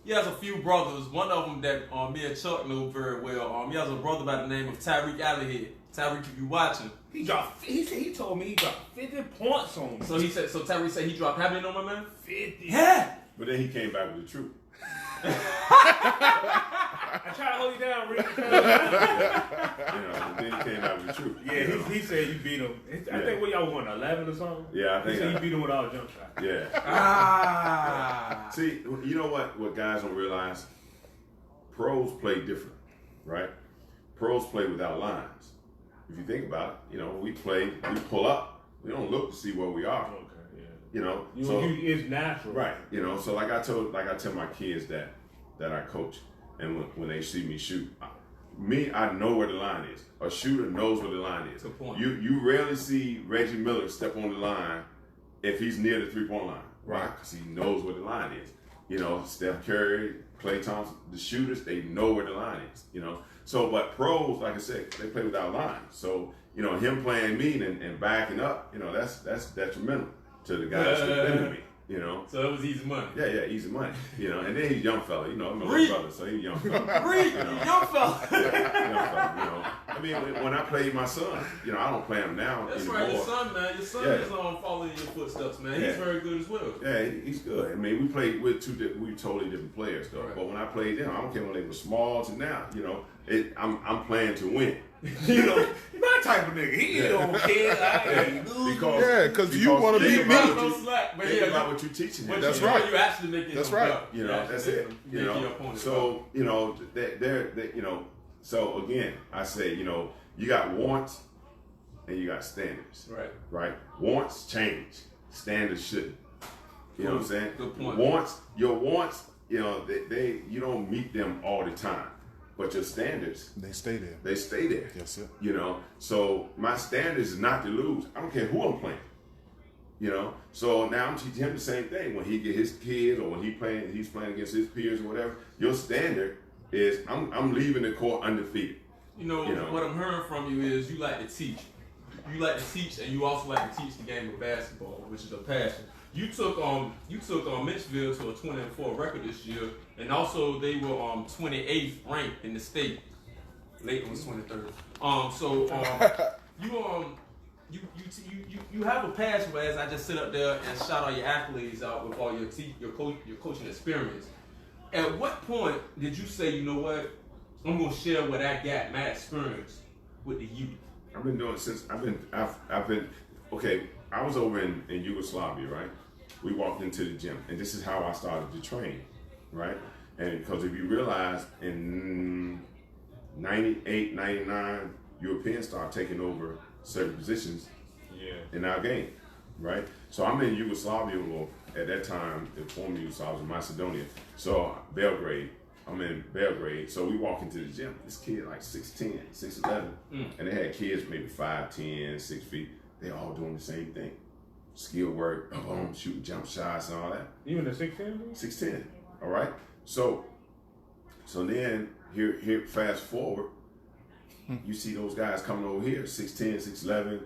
he has a few brothers. One of them that me and Chuck know very well. He has a brother by the name of Tyreek Alleyhead. Tyreek, if you watching, he told me he dropped 50 points on me. So Tyreek said he dropped how many on my man? 50. Yeah. But then he came back with the truth. I tried to hold you down, Rick. Then he came back with the truth. Yeah, he said you beat him. I think y'all won 11 or something. Yeah, I think he said you beat him with all the jump shots. Yeah. See, you know what guys don't realize? Pros play different, right? Pros play without lines. If you think about it, we pull up. We don't look to see where we are. Okay, You know, it's natural, right? You know, so like I tell my kids that I coach, and when they see me shoot, I know where the line is. A shooter knows where the line is. Good point. You rarely see Reggie Miller step on the line if he's near the 3-point line, right? Because he knows where the line is. You know, Steph Curry, Klay Thompson, the shooters, they know where the line is. You know, so but pros, like I said, they play without lines. So you know, him playing mean and backing up, you know, that's detrimental to the guys defending me. You know, so it was easy money. Yeah, easy money. You know, and then he's a young fella. You know, I'm a little brother, so he's a young fella. Young fella. Young fella. You know, I mean, when I played my son, you know, I don't play him now That's anymore. right, your son, man. Your son is following your footsteps, man. He's very good as well. Yeah, he's good. I mean, we played with we totally different players, though. Right. But when I played them, I don't care when they were small to now. You know, I'm playing to win. You know, my type of nigga. He don't care. Because you want to be me. Think about what you're teaching him. That's right. You actually make it. That's right. You know, that's it. You know, so you know, you know. So again, I say, you know, you got wants and you got standards. Right. Right. Wants change. Standards shouldn't. You know what I'm saying? Good point. Your wants, you know, you don't meet them all the time. But your standards, they stay there. They stay there. Yes, sir. You know, so my standards is not to lose. I don't care who I'm playing. You know, so now I'm teaching him the same thing. When he get his kids or when he's playing against his peers or whatever. Your standard is I'm leaving the court undefeated. You know what I'm hearing from you is you like to teach. You like to teach, and you also like to teach the game of basketball, which is a passion. You took Mitchellville to a 20-4 record this year, and also they were 28th ranked in the state. Layton was 23rd. You have a passion, where as I just sit up there and shout all your accolades out with all your coaching experience. At what point did you say, you know what, I'm gonna share what I got, my experience with the youth? I've been doing it since I've been okay. I was over in Yugoslavia, right? We walked into the gym, and this is how I started to train, right? And because if you realize in 98, 99, Europeans started taking over certain positions in our game, right? So I'm in Yugoslavia, well, at that time, the former Yugoslavia was in Macedonia. So Belgrade, I'm in Belgrade. So we walk into the gym. This kid like 6'10", 6'11", and they had kids maybe 5'10", 6 feet. They all doing the same thing. Skill work, shooting jump shots and all that. Even at 6'10"? 6'10", all right? So then, here, fast forward, you see those guys coming over here, 6'10", 6'11",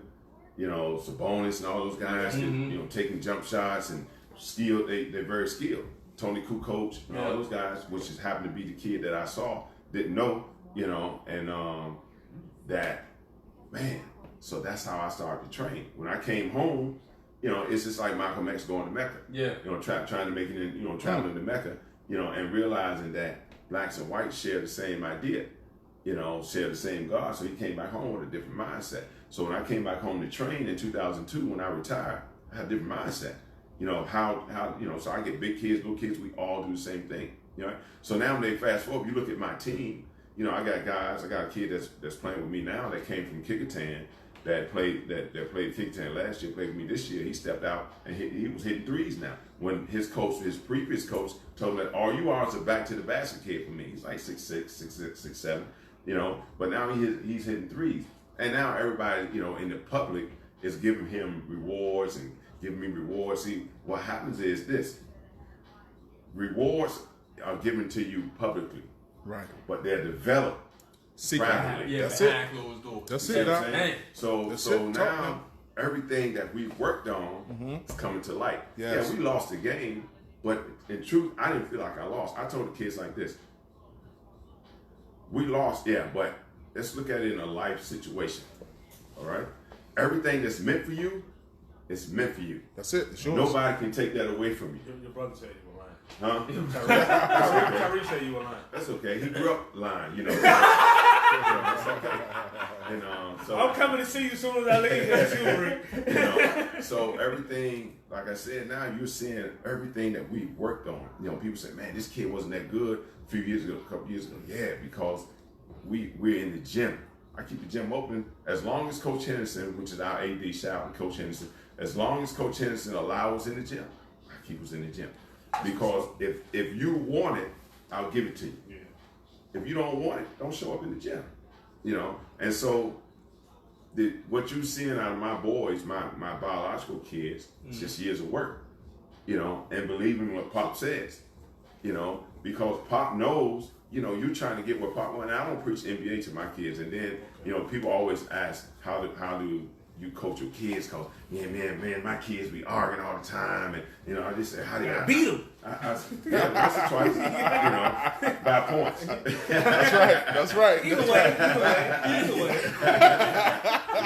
you know, Sabonis and all those guys, you know, taking jump shots and skilled, they're very skilled. Tony Kukoc and all those guys, which just happened to be the kid that I saw, didn't know, you know, and that, man, so that's how I started to train. When I came home, you know, it's just like Malcolm X going to Mecca. Yeah. You know, trying to make it in, you know, traveling to Mecca, you know, and realizing that blacks and whites share the same idea, you know, share the same God. So he came back home with a different mindset. So when I came back home to train in 2002, when I retired, I had a different mindset. You know, how you know, so I get big kids, little kids, we all do the same thing. You know, so now when they fast forward, you look at my team, you know, I got a kid that's playing with me now that came from Kickertan, that played Kickertan last year, played with me this year. He stepped out and he was hitting threes now. When his previous coach told him that all you are is a back to the basket kid for me. He's like 6'6", 6'7", you know, but now he's hitting threes. And now everybody, you know, in the public is giving him rewards and giving me rewards. See, what happens is this. Rewards are given to you publicly. Right. But they're developed privately. Yeah, that's it. That's it. So now everything that we worked on is coming to light. Yes. Yeah, we lost the game, but in truth, I didn't feel like I lost. I told the kids like this. We lost, but let's look at it in a life situation. All right? Everything that's meant for you, it's meant for you. That's it. It's yours. Nobody can take that away from you. Your brother said you were lying. Huh? Tyree said you were lying. That's okay. He grew up lying, you know. That's okay. And, so I'm coming to see you as soon as I leave that jewelry. You know, so everything, like I said, now you're seeing everything that we worked on. You know, people say, man, this kid wasn't that good a few years ago, a couple years ago. Yeah, because we're in the gym. I keep the gym open as long as Coach Henderson, which is our AD, shout out to Coach Henderson, as long as Coach Henderson allows us in the gym, I keep us in the gym. Because if you want it, I'll give it to you. Yeah. If you don't want it, don't show up in the gym. You know, and so what you're seeing out of my boys, my biological kids, it's just years of work. You know, and believing what Pop says. You know, because Pop knows, you know, you're trying to get what Pop wants. And I don't preach NBA to my kids. And then, you know, people always ask, how do you coach your kids? Because, man, my kids be arguing all the time. And, you know, I just say, how do you beat them? Yeah, once or twice, you know, by points. That's right. Either way.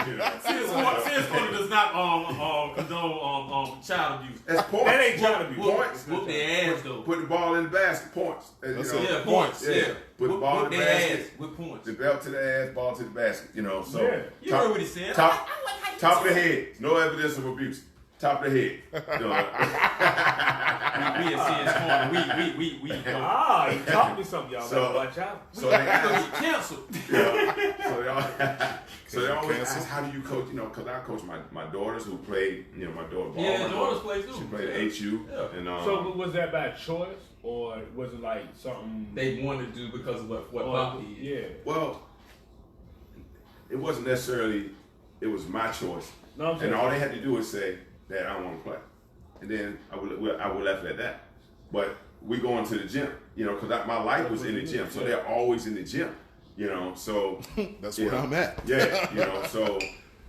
You know, Since Corner does not condone child abuse. that's points. That ain't child abuse. Points. Whoop their ass though. Put the ball in the basket. Points. That's You know, it. Yeah, points. Yeah. Put the ball in the their basket. ass with points. The belt to the ass, ball to the basket. You know, so Yeah. You heard what he said. Top I like how you of the said head. No evidence of abuse. Top of the head. You know, We at CS Corner. We He taught me something, y'all. So- Better watch out. so they gonna ask, get canceled. so they always ask, how do you coach? You know, because I coach my daughters who played. You know, my daughter. Yeah, my daughters play too. She played at HU. Yeah. And So was that by choice, or was it like something? They wanted to do because of what Pop did. Yeah. well, it wasn't necessarily. It was my choice. No, I'm saying. And all they had to do was say that I want to play, and then I would left it at that. But we go into the gym, you know, because my life was in the gym, so they're always in the gym, you know. So That's you where know, I'm at. Yeah, you know. So,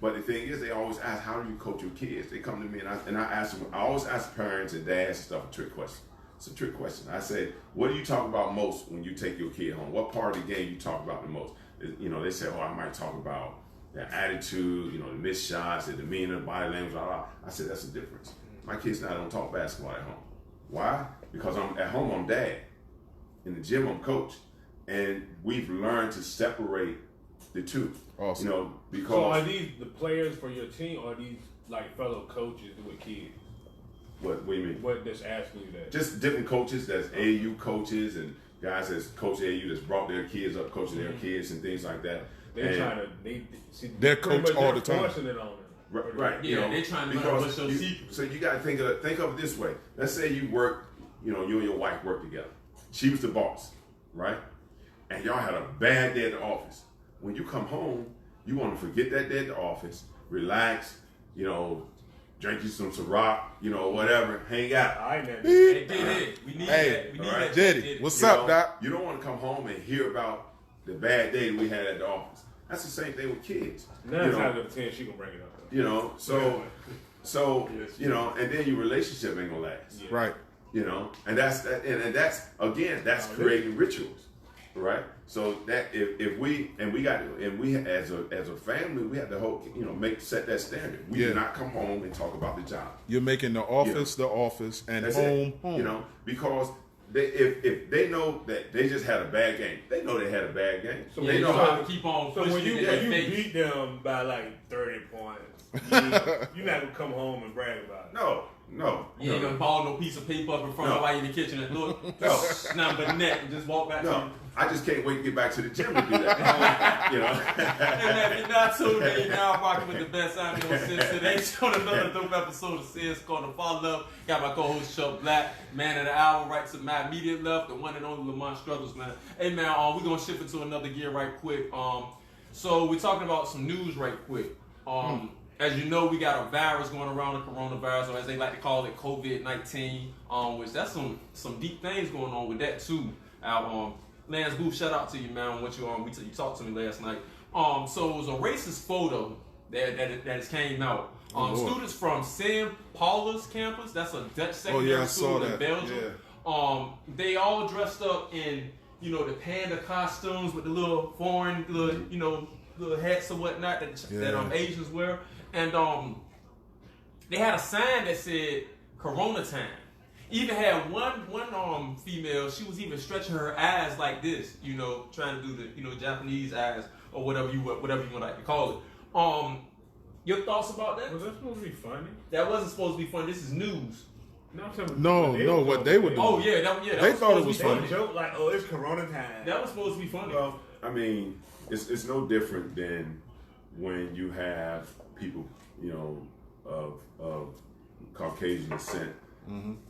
but the thing is, they always ask, how do you coach your kids? They come to me and I ask them. I always ask parents and dads and stuff a trick question. It's a trick question. I say, what do you talk about most when you take your kid home? What part of the game you talk about the most? You know, they say, I might talk about their attitude, you know, the missed shots, their demeanor, body language, blah, blah. I said, that's the difference. My kids now don't talk basketball at home. Why? Because I'm at home, I'm dad. In the gym, I'm coach. And we've learned to separate the two. Awesome. You know, because So are these the players for your team, or are these like fellow coaches with kids? what do you mean? What that's asking you that? Just different coaches. That's AAU coaches and guys that's coach AAU that's brought their kids up, coaching their kids and things like that. They're And- trying to see, They're pretty coach much all they're the time. forcing it on them. Right. Yeah, you know, they trying to learn because what's your secret. So you got to think of it this way. Let's say you work, you know, you and your wife work together. She was the boss, right? And y'all had a bad day at the office. When you come home, you want to forget that day at the office, relax, you know, drink you some Ciroc, you know, whatever, hang out. I ain't never. They did it. We need Hey, that. We need alright. that. Diddy, Did it. what's You up, know, Doc? You don't want to come home and hear about the bad day that we had at the office. That's the same thing with kids. Nine you times know, out of 10, she gonna bring it up. you know, so you know, and then your relationship ain't gonna last. Yeah. Right. You know, and that's again, that's creating rituals, right? So that if we as a family, we have to set that standard. We Yeah. do not come home and talk about the job. You're making the office the office and That's home it. home. You know, because if they know that they just had a bad game, they know they had a bad game. So Yeah, they you know try how. to keep on So pushing when you it in their when you face. beat them by like 30 points, you're not gonna come home and brag about it. No. You ain't gonna ball no piece of paper up in front of nobody in the kitchen and look, nothing but net and just walk back to No, you. I just can't wait to get back to the gym to do that. You know. Hey man, if you're not tuned in, now I'm rocking with the best. I'm your sis today. On another dope episode of CS Corner. Follow up. Got my co-host Chuck Black, man of the hour, right to my immediate left, the one and only Lamont Strothers, man. Hey man, we're gonna shift into another gear right quick. So we're talking about some news right quick. As you know, we got a virus going around, the coronavirus, or as they like to call it, COVID-19. Which that's some deep things going on with that too. Lance Booth, shout out to you, man. What you talked to me last night. So it was a racist photo that has came out. Students from St. Paulus campus, that's a Dutch secondary school in Belgium. Yeah. They all dressed up in, the panda costumes with the little foreign, little hats or whatnot that Asians wear, and they had a sign that said "Corona time." Even had one female. She was even stretching her eyes like this, trying to do the Japanese eyes or whatever you would like to call it. Your thoughts about that? Was that supposed to be funny? That wasn't supposed to be funny. This is news. No, what they were doing. Oh yeah, that They was thought it supposed was to be funny. They joke like, "Oh, it's Corona time." That was supposed to be funny. Well, I mean, it's no different than when you have people, of Caucasian descent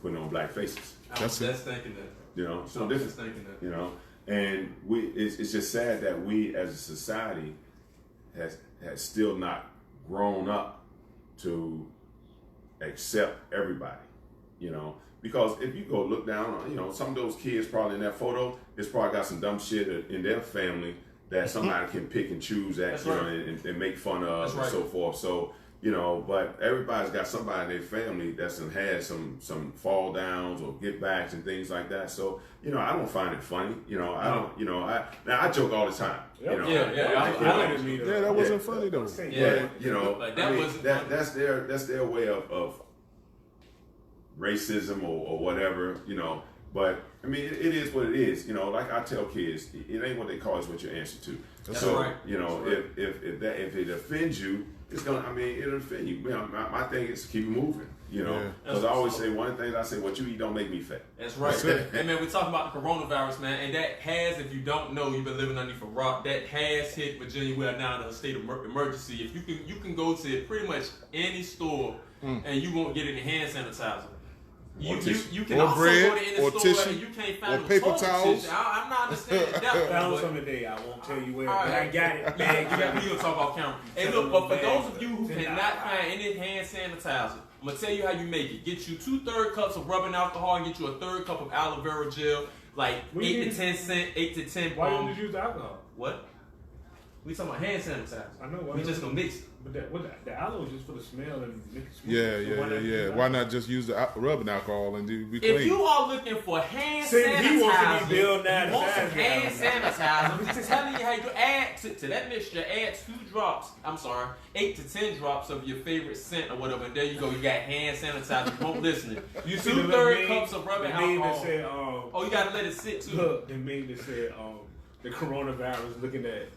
putting on black faces. I was just thinking that. You know, so I was different. just thinking that. You know, and it's just sad that we as a society has still not grown up to accept everybody. You know, because if you go look down on, you know, some of those kids probably in that photo, it's probably got some dumb shit in their family that somebody can pick and choose at, That's you right. know, and make fun of That's and right. so forth. So, you know, but everybody's got somebody in their family that's had some fall downs or get backs and things like that. So, you know, I don't find it funny. You know, I don't. You know, I joke all the time. Yep. You know, Yeah, that wasn't funny though. Yeah. you know, Like, I that mean, wasn't that's their way of racism or whatever, you know. But I mean, it is what it is. You know, like I tell kids, it ain't what they call, it's what you answer to. That's so, right. you know, if it offends you, it's gonna. I mean, it'll offend you. You know, my thing is keep moving. You know, Yeah. because I always say one thing. I say, what you eat don't make me fat. That's right. Hey man, we're talking about the coronavirus, man, and that has, if you don't know, you've been living underneath a rock. That has hit Virginia. We are now in a state of emergency. If you can go to pretty much any store and you won't get any hand sanitizer. You can Or also bread, go to any or store tissue, and you can't find or no paper toilet towels. tissue. I'm not understanding that one. Found but- some today. I won't tell you where, All but right. I got it. Man, Man, we gonna talk about camera. Hey, look, but for those of you who cannot find any hand sanitizer, I'm gonna tell you how you make it. Get you 2/3 cups of rubbing alcohol and get you a 1/3 cup of aloe vera gel, like We 8 to need- 10 cent, 8 to 10 why didn't you use the alcohol? What? We talking about hand sanitizer. I know. We just gonna mix it. But the aloe is just for the smell and make it smooth. So why not use Yeah. the Why alcohol? not just use the rubbing alcohol and be If clean? you are looking for hand See, sanitizer, he wants to be Bill Nye you want some the hand Science sanitizer. I'm just telling you how you add to that mixture. Add 8 to 10 drops of your favorite scent or whatever. And there you go. You got hand sanitizer. You won't listen. You see the 2/3 meme- cups of rubbing the meme that alcohol. said, Oh, you gotta let it sit too. look, the meme that said, the coronavirus looking at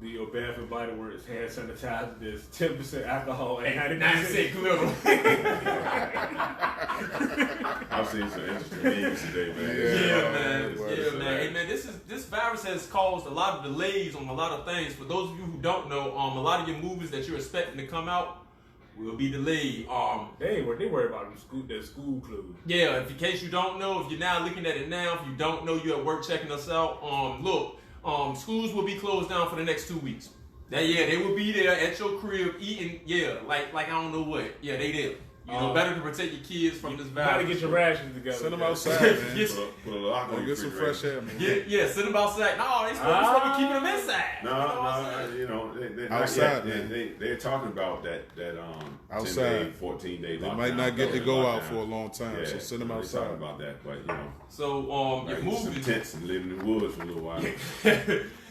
the Bath and Body Works hand sanitizer. There's 10% alcohol and 90% 90% glitter. I've seen some interesting memes today, man. Yeah, man. Well, Yeah, man. Hey, man, this virus has caused a lot of delays on a lot of things. For those of you who don't know, a lot of your movies that you're expecting to come out will be delayed. They worry about their school clothes. Yeah, in case you don't know, if you're now looking at it now, if you don't know, you're at work checking us out. Schools will be closed down for the next 2 weeks. They will be there at your crib eating. Yeah, like I don't know what. Yeah, they did. You know, better to protect your kids from this virus. Gotta get your rations together. Send them man. outside, man. Yes. Put a lock on Go your get some refrigerator. fresh air, man. Yeah, send them outside. No, they supposed to be keeping them inside. No, you know, they're not Outside, yet. man. They're talking about that Outside. 10-day, 14-day They lockdown. might not get to Lockdown. go out for a long time, Yeah, so send them they're outside. talking about that, but you know, So your like some movies. tents and living in the woods for a little while.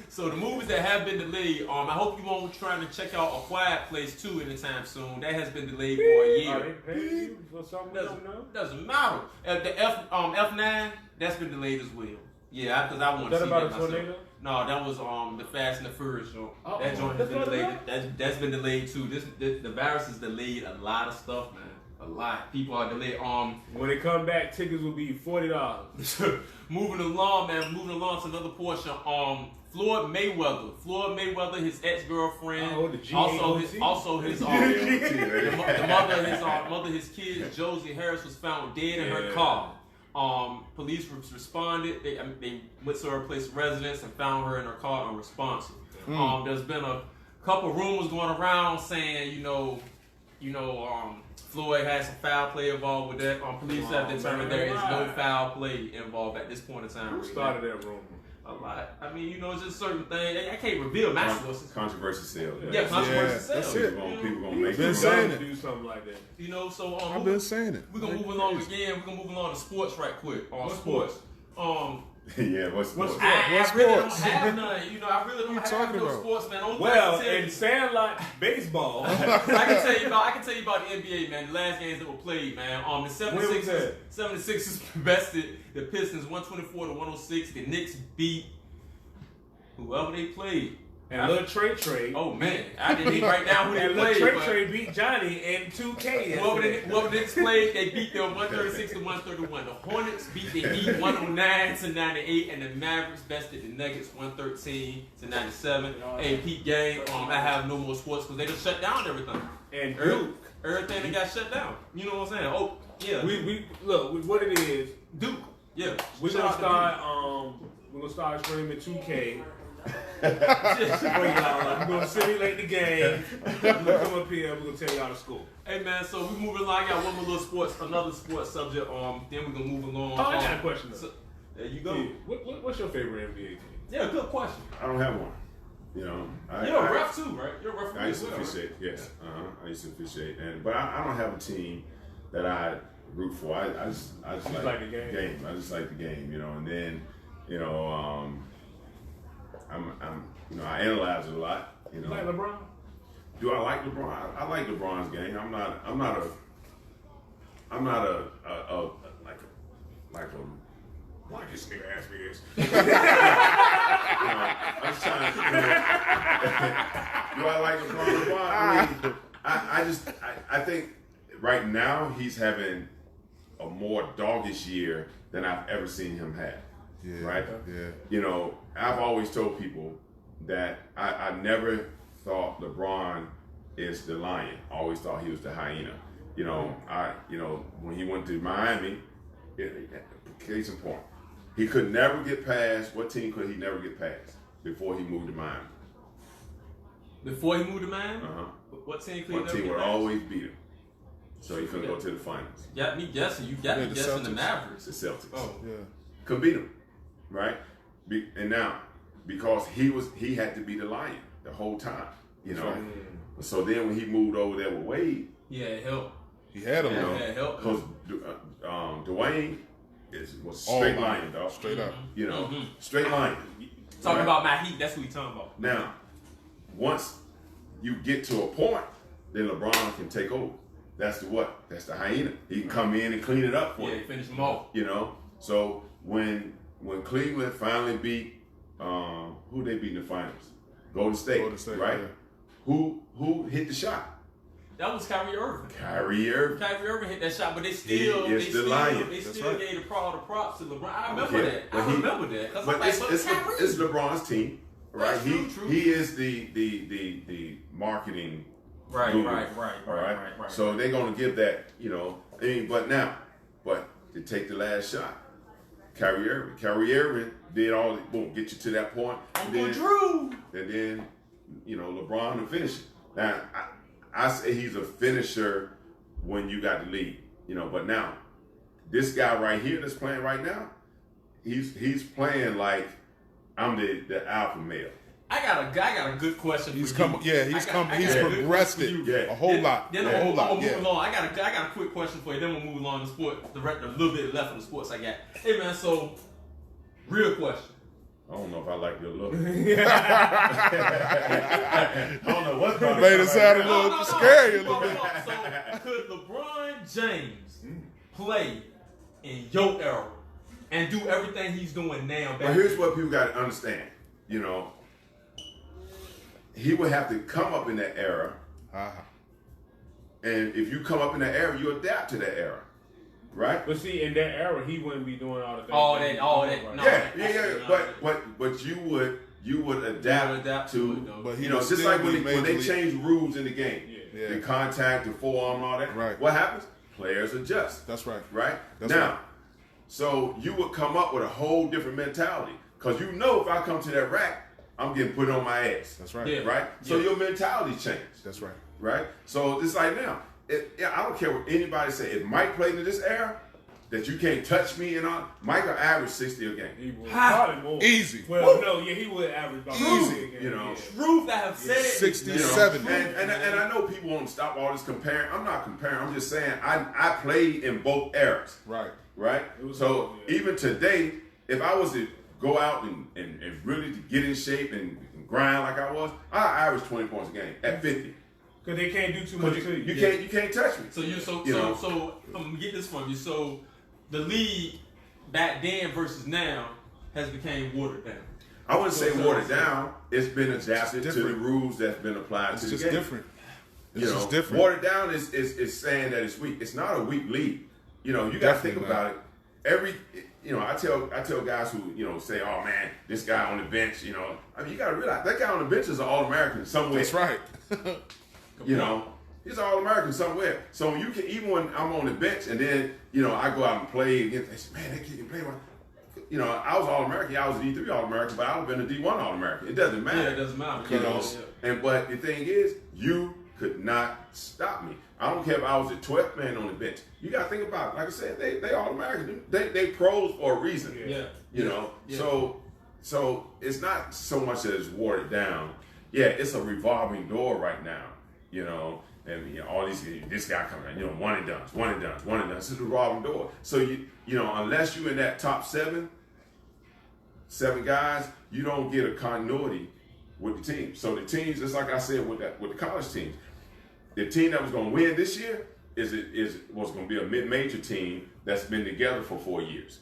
So the movies that have been delayed, I hope you won't trying to check out A Quiet Place 2 anytime soon. That has been delayed for a Are year. they paying you for something we don't know? Doesn't matter. The F9 that's been delayed as well. Yeah, because I want to Is see that about that a myself. tornado? No, that was the Fast and the Furious joint. Oh, That joint has that's been what delayed. it That's been delayed too. The virus has delayed a lot of stuff, man. A lot. People are delayed. When they come back, tickets will be $40. Moving along, man. Moving along to another portion. Floyd Mayweather, his ex-girlfriend, Oh, the G-A-O-T. also his the mother of his kids, Josie Harris, was found dead in her car. Police responded. They went to her place of residence and found her in her car unresponsive. There's been a couple rumors going around saying, Floyd has some foul play involved with that. Police have determined there is no foul play involved at this point in time. Who started that rumor? A lot. I mean, it's just certain things. I can't reveal my sources. Controversy sale. Yeah, controversy that's sells. it. People gonna make Been it. saying Dumb it. to do something like that. So I've been saying it. we're gonna move along again. We're gonna move along to sports right quick. On sports. Yeah, what's What's I really don't sports? have none. I really don't have talking no about? sports, man. Only Well, thing I can in Sandlot baseball, I can tell you about the NBA, man. The last games that were played, man. The When was that? 76ers bested the Pistons 124-106. The Knicks beat whoever they played. And Lil Trey. Oh man, I didn't even write down who they And Lil played. Trey beat Johnny in 2K. Whoever they played, they beat them 136 to 131. The Hornets beat the Heat 109 to 98, and the Mavericks bested the Nuggets 113 to 97. Hey, peak game. I have no more sports because they just shut down everything. And Duke. Everything that got shut down. You know what I'm saying? Oh yeah. We look what it is. Duke. Yeah. We're gonna start streaming 2K. We're gonna simulate the game. We're gonna come up here. We're gonna tell y'all the score. Hey man, so we moving along. I got one more little another sports subject. Then we're gonna move along. Oh, I got a question. So, there you go. Yeah. What's your favorite NBA team? Yeah, good question. I don't have one. You know, You're a ref too, right? You're a ref. I used to officiate, yes. I used to officiate, but I don't have a team that I root for. I just like the game. I just like the game, you know. And then, you know, I analyze it a lot. You know, Like LeBron? do I like LeBron? I like LeBron's game. I'm not why this nigga asked me this? I'm just trying to, do I like LeBron? I mean, I think right now he's having a more doggish year than I've ever seen him have. Yeah, right? Yeah. You know, I've always told people that I never thought LeBron is the lion. I always thought he was the hyena. You know, when he went to Miami, case in point, he could never get past, what team could he never get past before he moved to Miami? Before he moved to Miami? Uh-huh. What team could he One never team get would past? always beat him. So he couldn't go to the finals. You got me guessing. You got me the guessing the Celtics. Mavericks. The Celtics. Oh. Yeah. Couldn't beat him. Right? And now, because he had to be the lion the whole time. You know? Right. So then when he moved over there with Wade, Yeah, it helped. He had him. you know, Yeah, it helped. because Dwayne was straight All lion, dog. Straight up. You know, Mhm. straight lion. Talking Right? about my Heat, that's what we talking about. Now, once you get to a point, then LeBron can take over. That's the hyena. He can come in and clean it up for Yeah, you. finish them off. You know, so when Cleveland finally beat who they beat in the finals, Golden State, right? Yeah. Who hit the shot? That was Kyrie Irving. Kyrie Irving. Kyrie Irving hit that shot, but they He still is the lion. They That's still right. gave all the props to LeBron. I remember Okay, that. but I remember that. 'Cause I'm But like, it's Kyrie. LeBron's team, right? That's true. He is the marketing. Right, guru, right. All right. So they're gonna give that, you know. I mean, but to take the last shot, Kyrie Irving did all. Boom, get you to that point. Uncle Drew. And then, you know, LeBron to finish it. Now, I say he's a finisher when you got the lead, you know. But now, this guy right here that's playing right now, he's playing like I'm the alpha male. I got a good question He's for you. come. Yeah, he's come. He's progressed it Yeah. a whole lot. Then a I'm whole gonna lot. move Yeah. along. I got a quick question for you. Then we'll move along to sport. The little bit left of the sports I got. Hey man, so real question. I don't know if I like your look. I don't know what's going on. Made it sound a little No. scary a little bit. So could LeBron James play in your era and do everything he's doing now? But here's what people got to understand. You know, he would have to come up in that era, and if you come up in that era, you adapt to that era, right? But see, in that era, he wouldn't be doing all the things. All he's that. doing No. right Yeah. But you would adapt to it, though. But he you know, would just still like be when they majorly- change rules in the game, Yeah. the contact, the forearm, and all that. Right. What happens? Players adjust. That's right. Right? That's now, right. so you would come up with a whole different mentality. Because you know if I come to that rack, I'm getting put on my ass. That's right. Yeah. Right? So Yeah. your mentality changed. That's right. Right? So it's like now, I don't care what anybody say. If Mike played in this era, that you can't touch me and all, Michael averaged 60 a game. He would Ha! probably more. Easy. Well, no, yeah, he would average about Easy, 50 a game, you know. yeah. Truth I have said. 60, You know, 70. and I know people want to stop all this comparing. I'm not comparing. I'm just saying I played in both eras. Right. Right? It was So hard, yeah. even today, if I was to go out and really to get in shape and grind like I was, I average 20 points a game at 50. Because they can't do too much Because to you. you can't touch me. So You know. so I'm gonna get this from you. So the league back then versus now has became watered down. I wouldn't say watered down. It's been adapted to the different. rules that's been applied It's to the just game. different. It's You know, just different. watered down is saying that it's weak. It's not a weak league. You know, you got to think Definitely about it. I tell guys who, you know, say, oh man, this guy on the bench, you know, I mean, you got to realize that guy on the bench is an All-American somewhere. That's right. You know, he's an All-American somewhere. So you can, even when I'm on the bench and then, you know, I go out and play against, they say, man, that kid can play one. You know, I was All-American, I was a D3 All-American, but I would have been a D1 All-American. It doesn't matter. Yeah, it doesn't matter. You know, Yeah. but the thing is, you could not stop me. I don't care if I was the 12th man on the bench. You got to think about it. Like I said, they All-American. They pros for a reason. Yeah. You know, Yeah. so it's not so much that it's watered down. Yeah, it's a revolving door right now. You know, and you know, all this guy coming out, you know, one and done. It's a revolving door. So you know, unless you're in that top seven guys, you don't get a continuity with the team. So the teams, just like I said with the college teams, the team that was going to win this year was going to be a mid-major team that's been together for 4 years.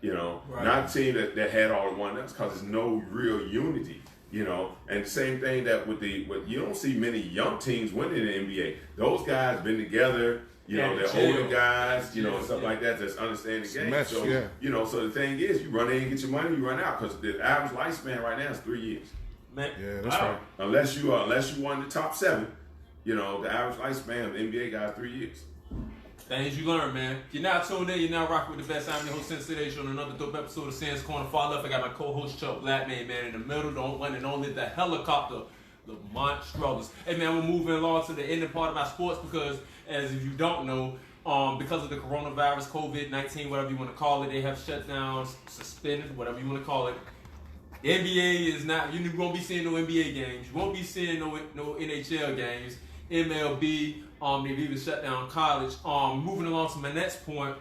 You know, Right. not a team that had all the one. That's because there's no real unity. You know, and the same thing that with you don't see many young teams winning in the NBA. Those guys been together. You know, Yeah, they're chill. older guys. You know, Yeah, stuff yeah. like that. That's understanding the game. Mesh, So yeah. you know, so the thing is, you run in and get your money, you run out because the average lifespan right now is 3 years. Man, Yeah, that's wow. right. Unless you won the top 7, you know, the average lifespan of the NBA guy is 3 years. Things you learn, man. If you're now tuned in, you're now rocking with the best. I'm your host, Sensei Today, on another dope episode of Sands Corner. Far left, I got my co-host, Chuck Blackman, man. In the middle, the one and only, the helicopter, Lamont Strothers. Hey, man, we're moving along to the ending part of our sports because, as if you don't know, because of the coronavirus, COVID-19, whatever you want to call it, they have shut down, suspended, whatever you want to call it. The NBA is not, you won't be seeing no NBA games. You won't be seeing no NHL games. MLB, they've even shut down college. Moving along to my next point,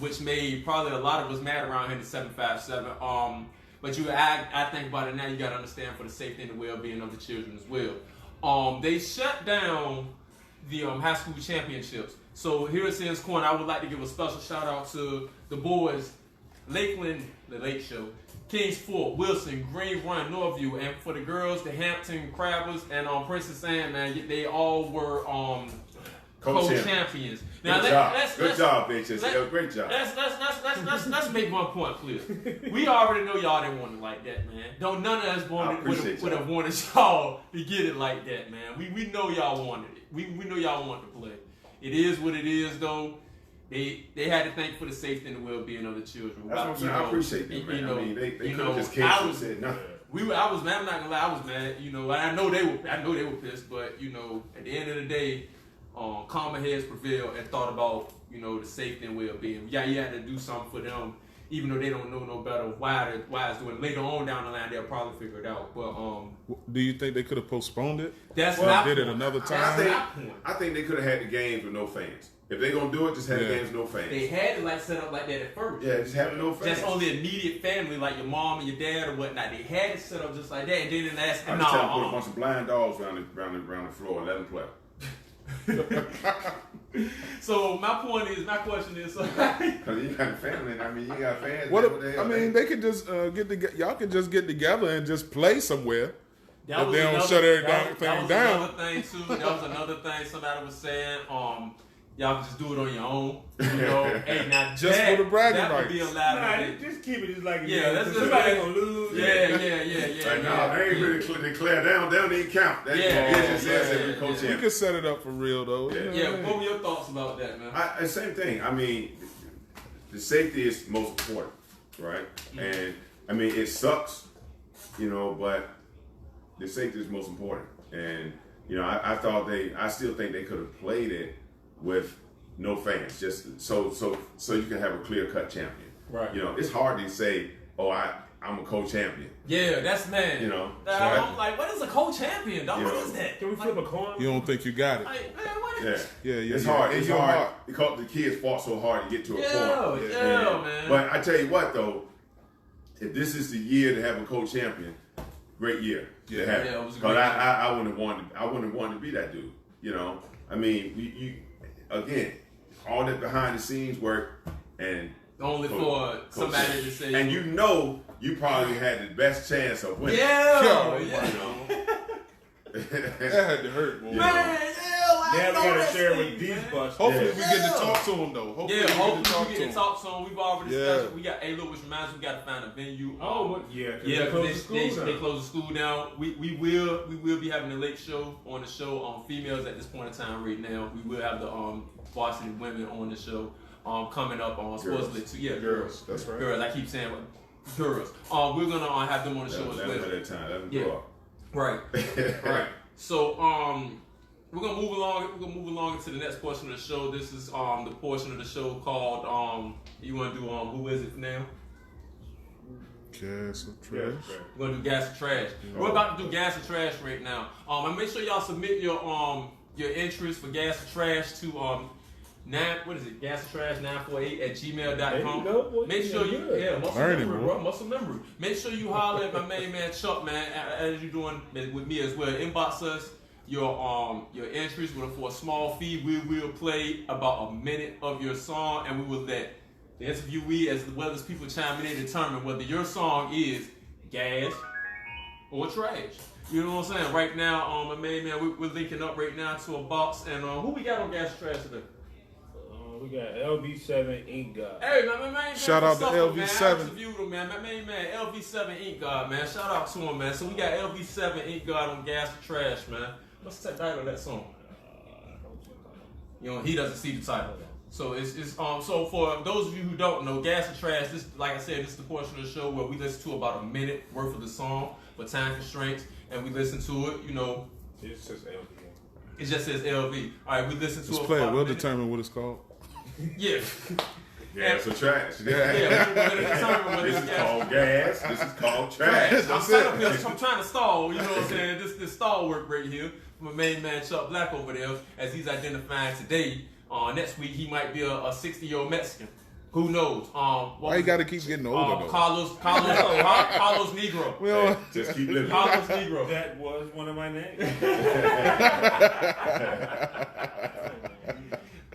which made probably a lot of us mad around here in the 757. But I think about it now, you got to understand for the safety and the well-being of the children as well. They shut down the high school championships. So here at Sands Corner, I would like to give a special shout out to the boys, Lakeland, the Lake Show, Kings Fort, Wilson, Green Run, Northview, and for the girls, the Hampton Crabbers and Princess Anne, man, they all were co-champions. Now Good job, bitches. Great job. Let's make one point clear. We already know y'all didn't want it like that, man. Don't none of us would have wanted y'all to get it like that, man. We know y'all wanted it. We know y'all want to play. It is what it is, though. They had to think for the safety and the well-being of the children. That's what I'm saying. I appreciate them, man. I mean, they could have just came and said nothing. I was mad. I'm not gonna lie. I was mad. You know, I know they were pissed, but you know, at the end of the day, calmer heads prevailed and thought about the safety and well-being. Yeah, you had to do something for them, even though they don't know no better why it's doing. Later on down the line, they'll probably figure it out. But Do you think they could have postponed it? that's not Did it another time? I think they could have had the games with no fans. If they're gonna do it, just have the games with no fans. They had to set up like that at first. Yeah, just have no fans. Just only immediate family, like your mom and your dad or whatnot. They had it set up just like that, and then in the last I just tell them put a bunch of blind dogs around the floor and let them play. So my question is, Because you got family, I mean, you got fans. They could just get together. Y'all could just get together and just play somewhere. that If was they don't another- shut everything that was down. another thing too. That was another thing somebody was saying. Y'all can just do it on your own. You know, hey, now Just that, for the bragging that would be rights. allowed. Nah, just keep it just like it Yeah, is. that's just Somebody like- gonna lose. Yeah. Like, no, they ain't really declare down. They don't even count. Every coach We could set it up for real though. Yeah. You know Yeah, what I what were mean? your thoughts about that, man? Same thing. I mean, the safety is most important, right? And I mean, it sucks, but the safety is most important. And I still think they could have played it with no fans, just so you can have a clear-cut champion. Right. It's hard to say, oh, I'm a co-champion. Yeah, that's man. I'm like, what is a co-champion, dog? What is that? Can we flip a coin? You don't think you got it? Like, man, what is Yeah. Yeah. It's hard. In It's your hard heart. because the kids fought so hard to get to a point. Yeah, man. But I tell you what, though, if this is the year to have a co-champion, great year to have. Yeah, it was a Because great I wouldn't have wanted to be that dude. I mean, you again, all that behind the scenes work and Only for somebody to say. and you probably had the best chance of winning. Yeah. You know? That had to hurt, boy. Man, yeah, like, Now we know gotta that share shit, with these man. busters. Hopefully we get to Yeah. talk to him though. Hopefully we get Hopefully to talk we to get him. to talk to him. We've already Yeah. discussed it. We got, look, which reminds me, we got to find a venue. Oh, but yeah, Yeah, they close the school they down. close the school down. We will be having a late show on the show. Females at this point in time right now. We will have the varsity women on the show. Coming up on supposedly too. Yeah, girls. That's right. Girls. I keep saying girls. We're gonna have them on the show as Let well. them at a time. Let them Yeah. grow up. Right. Right. So we're gonna move along. We're gonna move along into the next portion of the show. This is the portion of the show called you wanna do who is it now? Gas or Yeah, trash? right. We're gonna do gas or trash. We're about to do gas or trash right now. And make sure y'all submit your entries for gas or trash to gas or trash 948@gmail.com. There you go, boy. Make sure you muscle Learning, memory, bro. bro. Muscle memory. Make sure you holler at my main man Chuck, man, as you doing with me as well. Inbox us your entries for a small fee. We will play about a minute of your song, and we will let the interviewee as well as people chime in and determine whether your song is gas or trash. You know what I'm saying? Right now, my main man, we're linking up right now to a box, and who we got on gas or trash today? We got LV7 Ink God. Hey, my main man. Shout out to what's up, LV7. Man. I interviewed him, man. My main man, LV7 Ink God, man. Shout out to him, man. So we got LV7 Ink God on gas or trash, man. What's the title of that song? You know, he doesn't see the title. So it's so for those of you who don't know, gas or trash, this, like I said, this is the portion of the show where we listen to about a minute worth of the song for time constraints, and we listen to it, you know. It says LV. It just says LV. All right, we listen to Let's it play for it. about a We'll minute. determine what it's called. Yeah. Gas or trash. Yeah. Yeah, we're gonna determine whether This it's is gas. called gas. This is called trash. I'm That's set it. up here. I'm trying to stall. You know what I'm saying? This stall work right here. My main man Chuck Black over there, as he's identifying today. Next week he might be a 60-year-old Mexican. Who knows? Why you got to keep getting older though? Carlos Negro. Well, Just keep living. Carlos Negro. That was one of my names.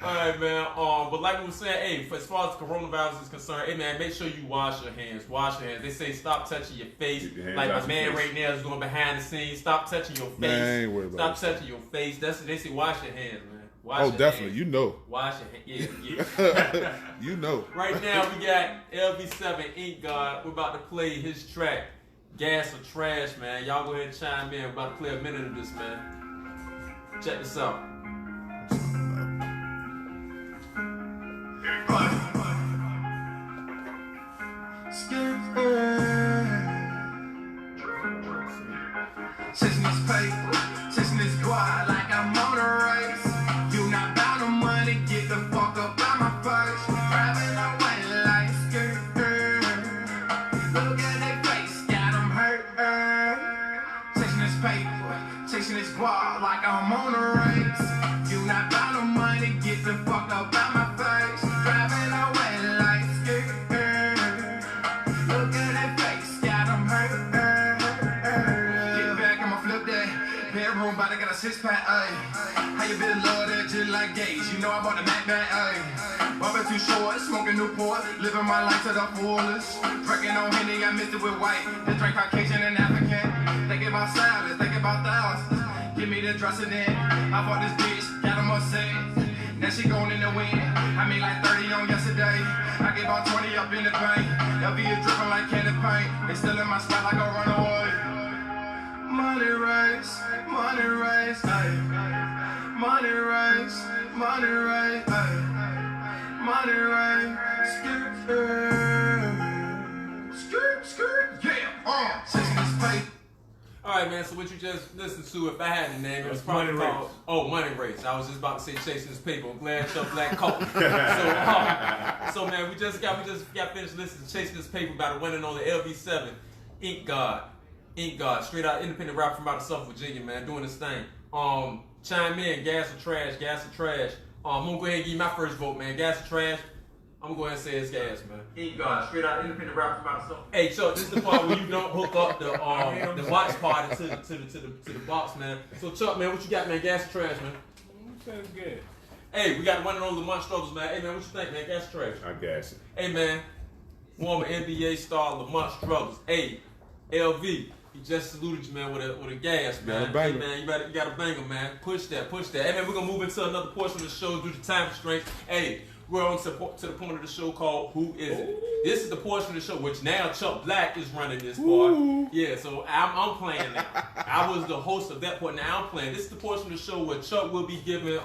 All right, man. But like we were saying, hey, as far as coronavirus is concerned, hey man, make sure you wash your hands. Wash your hands. They say stop touching your face. Keep your hands Like out my your man face. right now is going behind the scenes. Stop touching your face. Man, I ain't worried about Stop it. touching your face. They say wash your hands, man. Wash oh, your definitely. hands. You know. Wash your hands. Yeah. You know. Right now we got LV7 Ink God. We're about to play his track, Gas or Trash, man. Y'all go ahead and chime in. We're about to play a minute of this, man. Check this out. Chasing this paper, chasing this guap like I'm on a race. You not bound to money, get the fuck up out my face. Driving away like skirt. Look at their face, got them hurt. Chasing this paper, chasing this guap like I'm on a race. You not bound to money, get the fuck up out my face. Driving away like skirt. Look at their face, got them hurt. Bedroom, but I got a 6-pack, ayy. How you been, love that just like Gage? You know I bought the Mac back, ayy. Bumping too short, smoking Newport, living my life to the fullest. Drinking on Henny, I mixed it with white. Then drink Caucasian and African. Thinking about salads, thinking about thousands. Give me the dressing in. I bought this bitch, got them upset. Now she going in the wind. I made like 30 on yesterday. I gave about 20 up in the bank. LV is dripping like candy paint. They still in my spot like a runaway. Money race, ayy. Money race, ayy. Money race, skirt, yeah. Chasing this paper. All right, man. So what you just listened to, if I had to name it, was That's probably Money called Race. Money Race. I was just about to say Chasing This Paper. I'm glad Chuck Black caught me. So man, we just got finished listening to Chasing This Paper by the one and only LV7 Ink God, straight out independent rapper from out of Suffolk, Virginia, man, doing this thing. Chime in, gas or trash. I'm gonna go ahead and give you my first vote, man. Gas or trash. I'm gonna go ahead and say it's gas, man. Ink God, straight out independent rapper from out of Suffolk. Hey, Chuck, this is the part where you don't hook up the watch party to the box, man. So Chuck, man, what you got, man? Gas or trash, man? Sounds good. Hey, we got the one and only Lamont Strothers, man. Hey, man, what you think, man? Gas or trash? I gas it. Hey, man. former NBA star Lamont Strothers. Hey, LV, he just saluted you, man, with a gas, man. Hey, man, you got to bang him, man. Push that. Hey, man, we're going to move into another portion of the show due to time constraints. Hey, we're on to the point of the show called Who Is It? This is the portion of the show which now Chuck Black is running this part. Yeah, so I'm playing now. I was the host of that part. Now I'm playing. This is the portion of the show where Chuck will be giving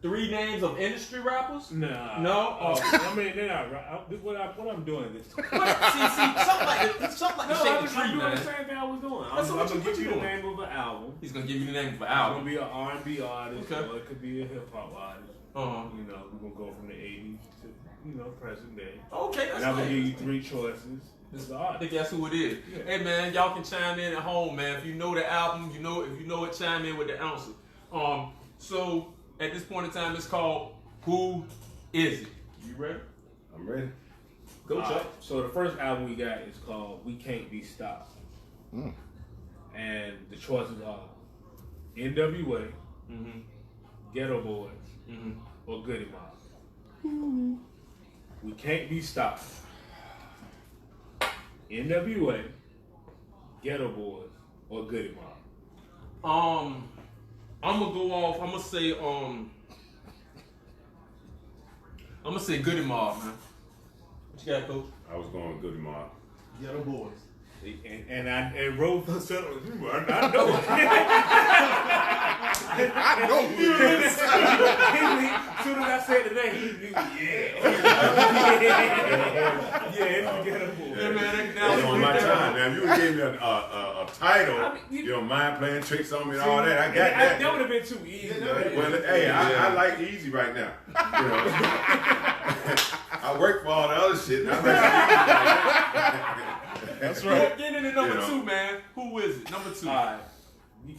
3 names of industry rappers. Nah. No? I mean, they're not right. What I'm doing this time. See, Chuck like to shake the I'm tree, doing man. the same thing I was doing. That's I'm what going to give you the doing. name of an album. He's going to give you the name of an It's album. going to be an R&B artist, Okay. or it could be a hip-hop artist. Uh-huh. You know, we're going to go from the 80s to, present day. Okay, that's And I'm going to nice. give you 3 choices. This is the I artist. think that's who it is. Yeah. Hey man, y'all can chime in at home, man. If you know the album, if you know it, chime in with the answer. So at this point in time, it's called Who Is It? You ready? I'm ready. Go, Chuck. So the first album we got is called We Can't Be Stopped. And the choices are NWA, Ghetto Boys, or Goody Mob. We Can't Be Stopped. NWA, Ghetto Boys, or Goody Mob. I'm gonna go off. I'm gonna say Goody Mob, man. What you got, Coach? I was going Goody Mob. Ghetto Boys. And Rose said, I know. I know who it is. As soon as I said the name, he knew, yeah, it's the Ghetto Boys. Yeah, man. That's on my time. Now, if you would give me a title, you don't mind playing tricks on me and all that. I got that. That would have been too easy. Well, hey, I like easy right now. You know, I work for all the other shit. And I like easy right now. That's right. Get into number 2, man. Who is it? Number 2. All right,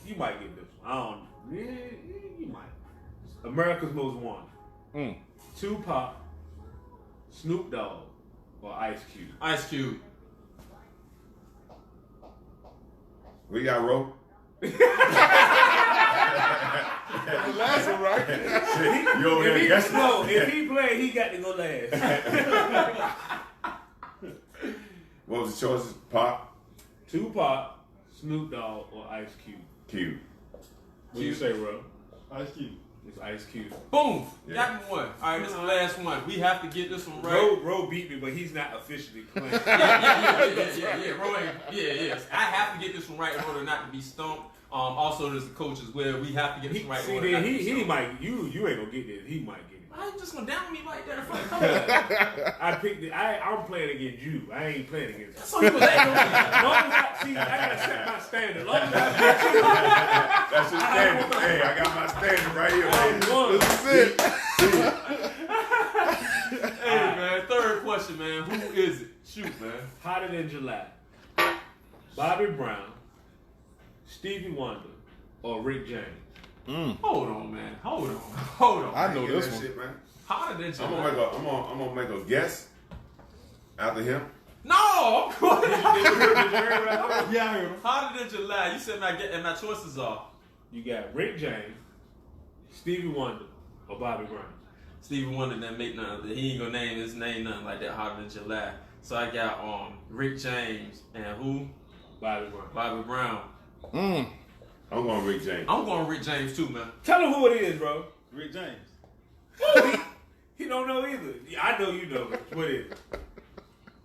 you might get this one. I don't know. Yeah, you might. America's Most Wanted. Tupac, Snoop Dogg, or Ice Cube. Ice Cube. We got rope. The last one, right? You over there guessing? No, if he play, he got to go last. What was the choices? Pop, Tupac, Snoop Dogg, or Ice Cube. Q. What do you say, Ro? Ice Cube. It's Ice Cube. Boom. Yeah. Got me one. All right, this is the last one. We have to get this one right. Ro beat me, but he's not officially playing. Yeah. Roy, yeah. I have to get this one right in order not to be stumped. Also, there's the coach as well. We have to get this one right in See, order then not to be he stumped. might. You ain't gonna get this. He might get it. I ain't just gonna down me like that. Come on. I picked it. I'm playing against you. I ain't playing against you. So you was like, Long as I gotta set my standard. Long as I That's your standard. Hey, I got my standard right here. won. This is it. hey man, third question, man. Who is it? Shoot, man. Hotter Than July. Bobby Brown, Stevie Wonder, or Rick James. Hold on, man. Hold on. I know Get this that one. shit, man. Hotter than I'm July. gonna make a guess after him. No, I'm going. Yeah, I heard him. Hotter than July. You said my choices are You got Rick James, Stevie Wonder, or Bobby Brown. Stevie Wonder didn't make nothing. He ain't gonna name his name nothing like that. Hotter than July. So I got Rick James and who? Bobby Brown. Bobby Brown. I'm going Rick James. I'm going Rick James too, man. Tell him who it is, bro. Rick James. He don't know either. I know you know. What is it?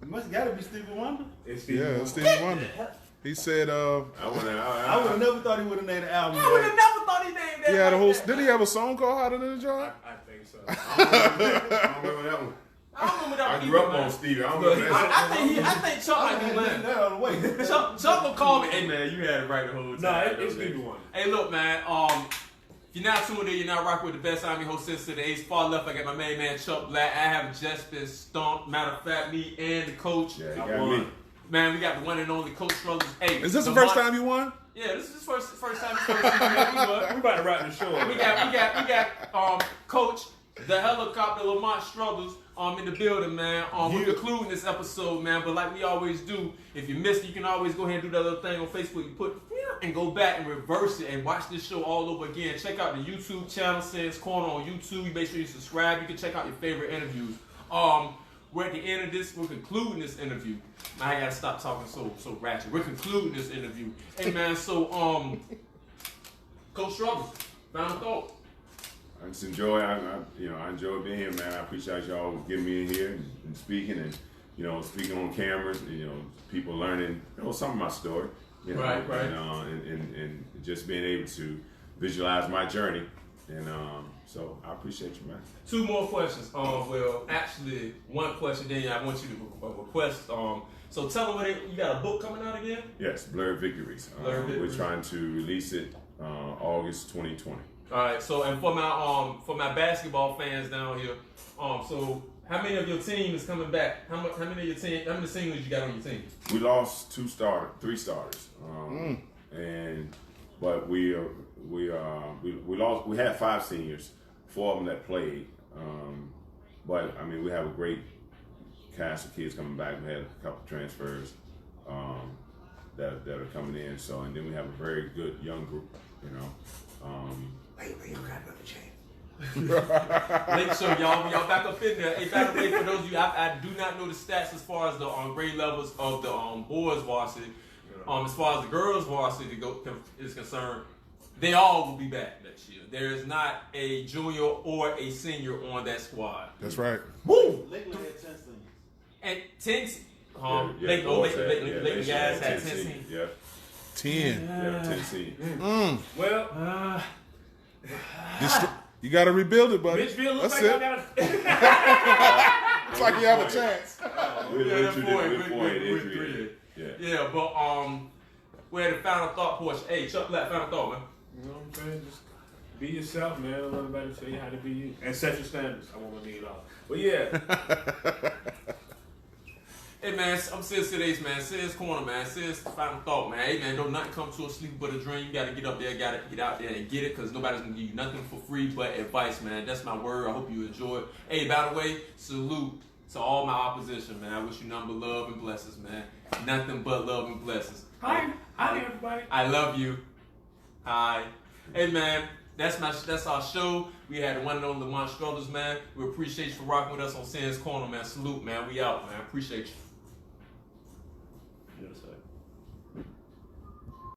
It must gotta be Stevie Wonder. It's Stevie Yeah, Wonder. Stevie Wonder. He said, I would have never thought he would have named the album. I would have never thought he named that. he had a like whole. that. Did he have a song called "Hotter Than a Jar"? I think so. I don't remember that one. I don't remember that I one grew either, up man. on Stevie. I don't remember that. I think Chuck might be winning. That out of the way. Chuck will call me. Hey man, you had it right the whole time. No, it's Stevie Wonder. Hey, look, man. If you're not tuned in, you're not rocking with the best Army host since the age. Far left, I got my main man Chuck Black. I have just been stumped. Matter of fact, me and the coach. Yeah, you I got won. me. Man, we got the one and only Coach Strothers. Hey, Is this the first time you won? Yeah, this is his first time. We about to wrap the show up. We got Coach the helicopter Lamont Strothers in the building, man. We're concluding this episode, man. But like we always do, if you missed it, you can always go ahead and do that little thing on Facebook. You put and go back and reverse it and watch this show all over again. Check out the YouTube channel, Sands Corner on YouTube. Make sure you subscribe. You can check out your favorite interviews. we're at the end of this. We're concluding this interview. I gotta stop talking so ratchet. We're concluding this interview. Hey man, so Coach Strothers, final thought. I just enjoy. I enjoy being here, man. I appreciate y'all getting me in here and speaking, and speaking on cameras. People learning, some of my story. Right. And just being able to visualize my journey, and so I appreciate you, man. 2 more questions. Well, actually, 1 question. Then I want you to request. So tell them what you got a book coming out again? Yes, Blurred Victories. We're trying to release it August 2020. All right. So and for my basketball fans down here, so how many of your team is coming back? How many of your team? How many seniors you got on your team? We lost 3 starters, but we lost. We had 5 seniors, 4 of them that played. But I mean, we have a great cast of kids coming back. We had a couple transfers that are coming in. So and then we have a very good young group. Wait, you got another chance. Make sure y'all back up in there. Hey, by the way, for those of you, I do not know the stats as far as the grade levels of the boys varsity. As far as the girls varsity is concerned, they all will be back next year. There is not a junior or a senior on that squad. That's right. Woo! Lakeland had 10 seniors. And 10. Lakeland guys had 10 seniors. Yeah. 10. Yeah, 10 seniors. Well, You got to rebuild it, buddy. Mitchville looks That's like it. I got It's like you have a chance. We're 3. Yeah, but we're at the final thought portion. Hey, Chuck Black, final thought, man. You know what I'm saying? Just be yourself, man. Don't let nobody tell you how to be you. And set your standards. I want to leave it off. But yeah. Hey man, I'm Sis today's man. Sis Corner, man. Sis final thought, man. Hey man, don't nothing come to a sleep but a dream. You gotta get up there, gotta get out there and get it, because nobody's gonna give you nothing for free but advice, man. That's my word. I hope you enjoy it. Hey, by the way, salute to all my opposition, man. I wish you nothing but love and blessings, man. Nothing but love and blessings. Hi everybody. I love you. Hi. Hey man, that's our show. We had the one and only Lamont Strothers, man. We appreciate you for rocking with us on Sin's Corner, man. Salute, man. We out, man. Appreciate you.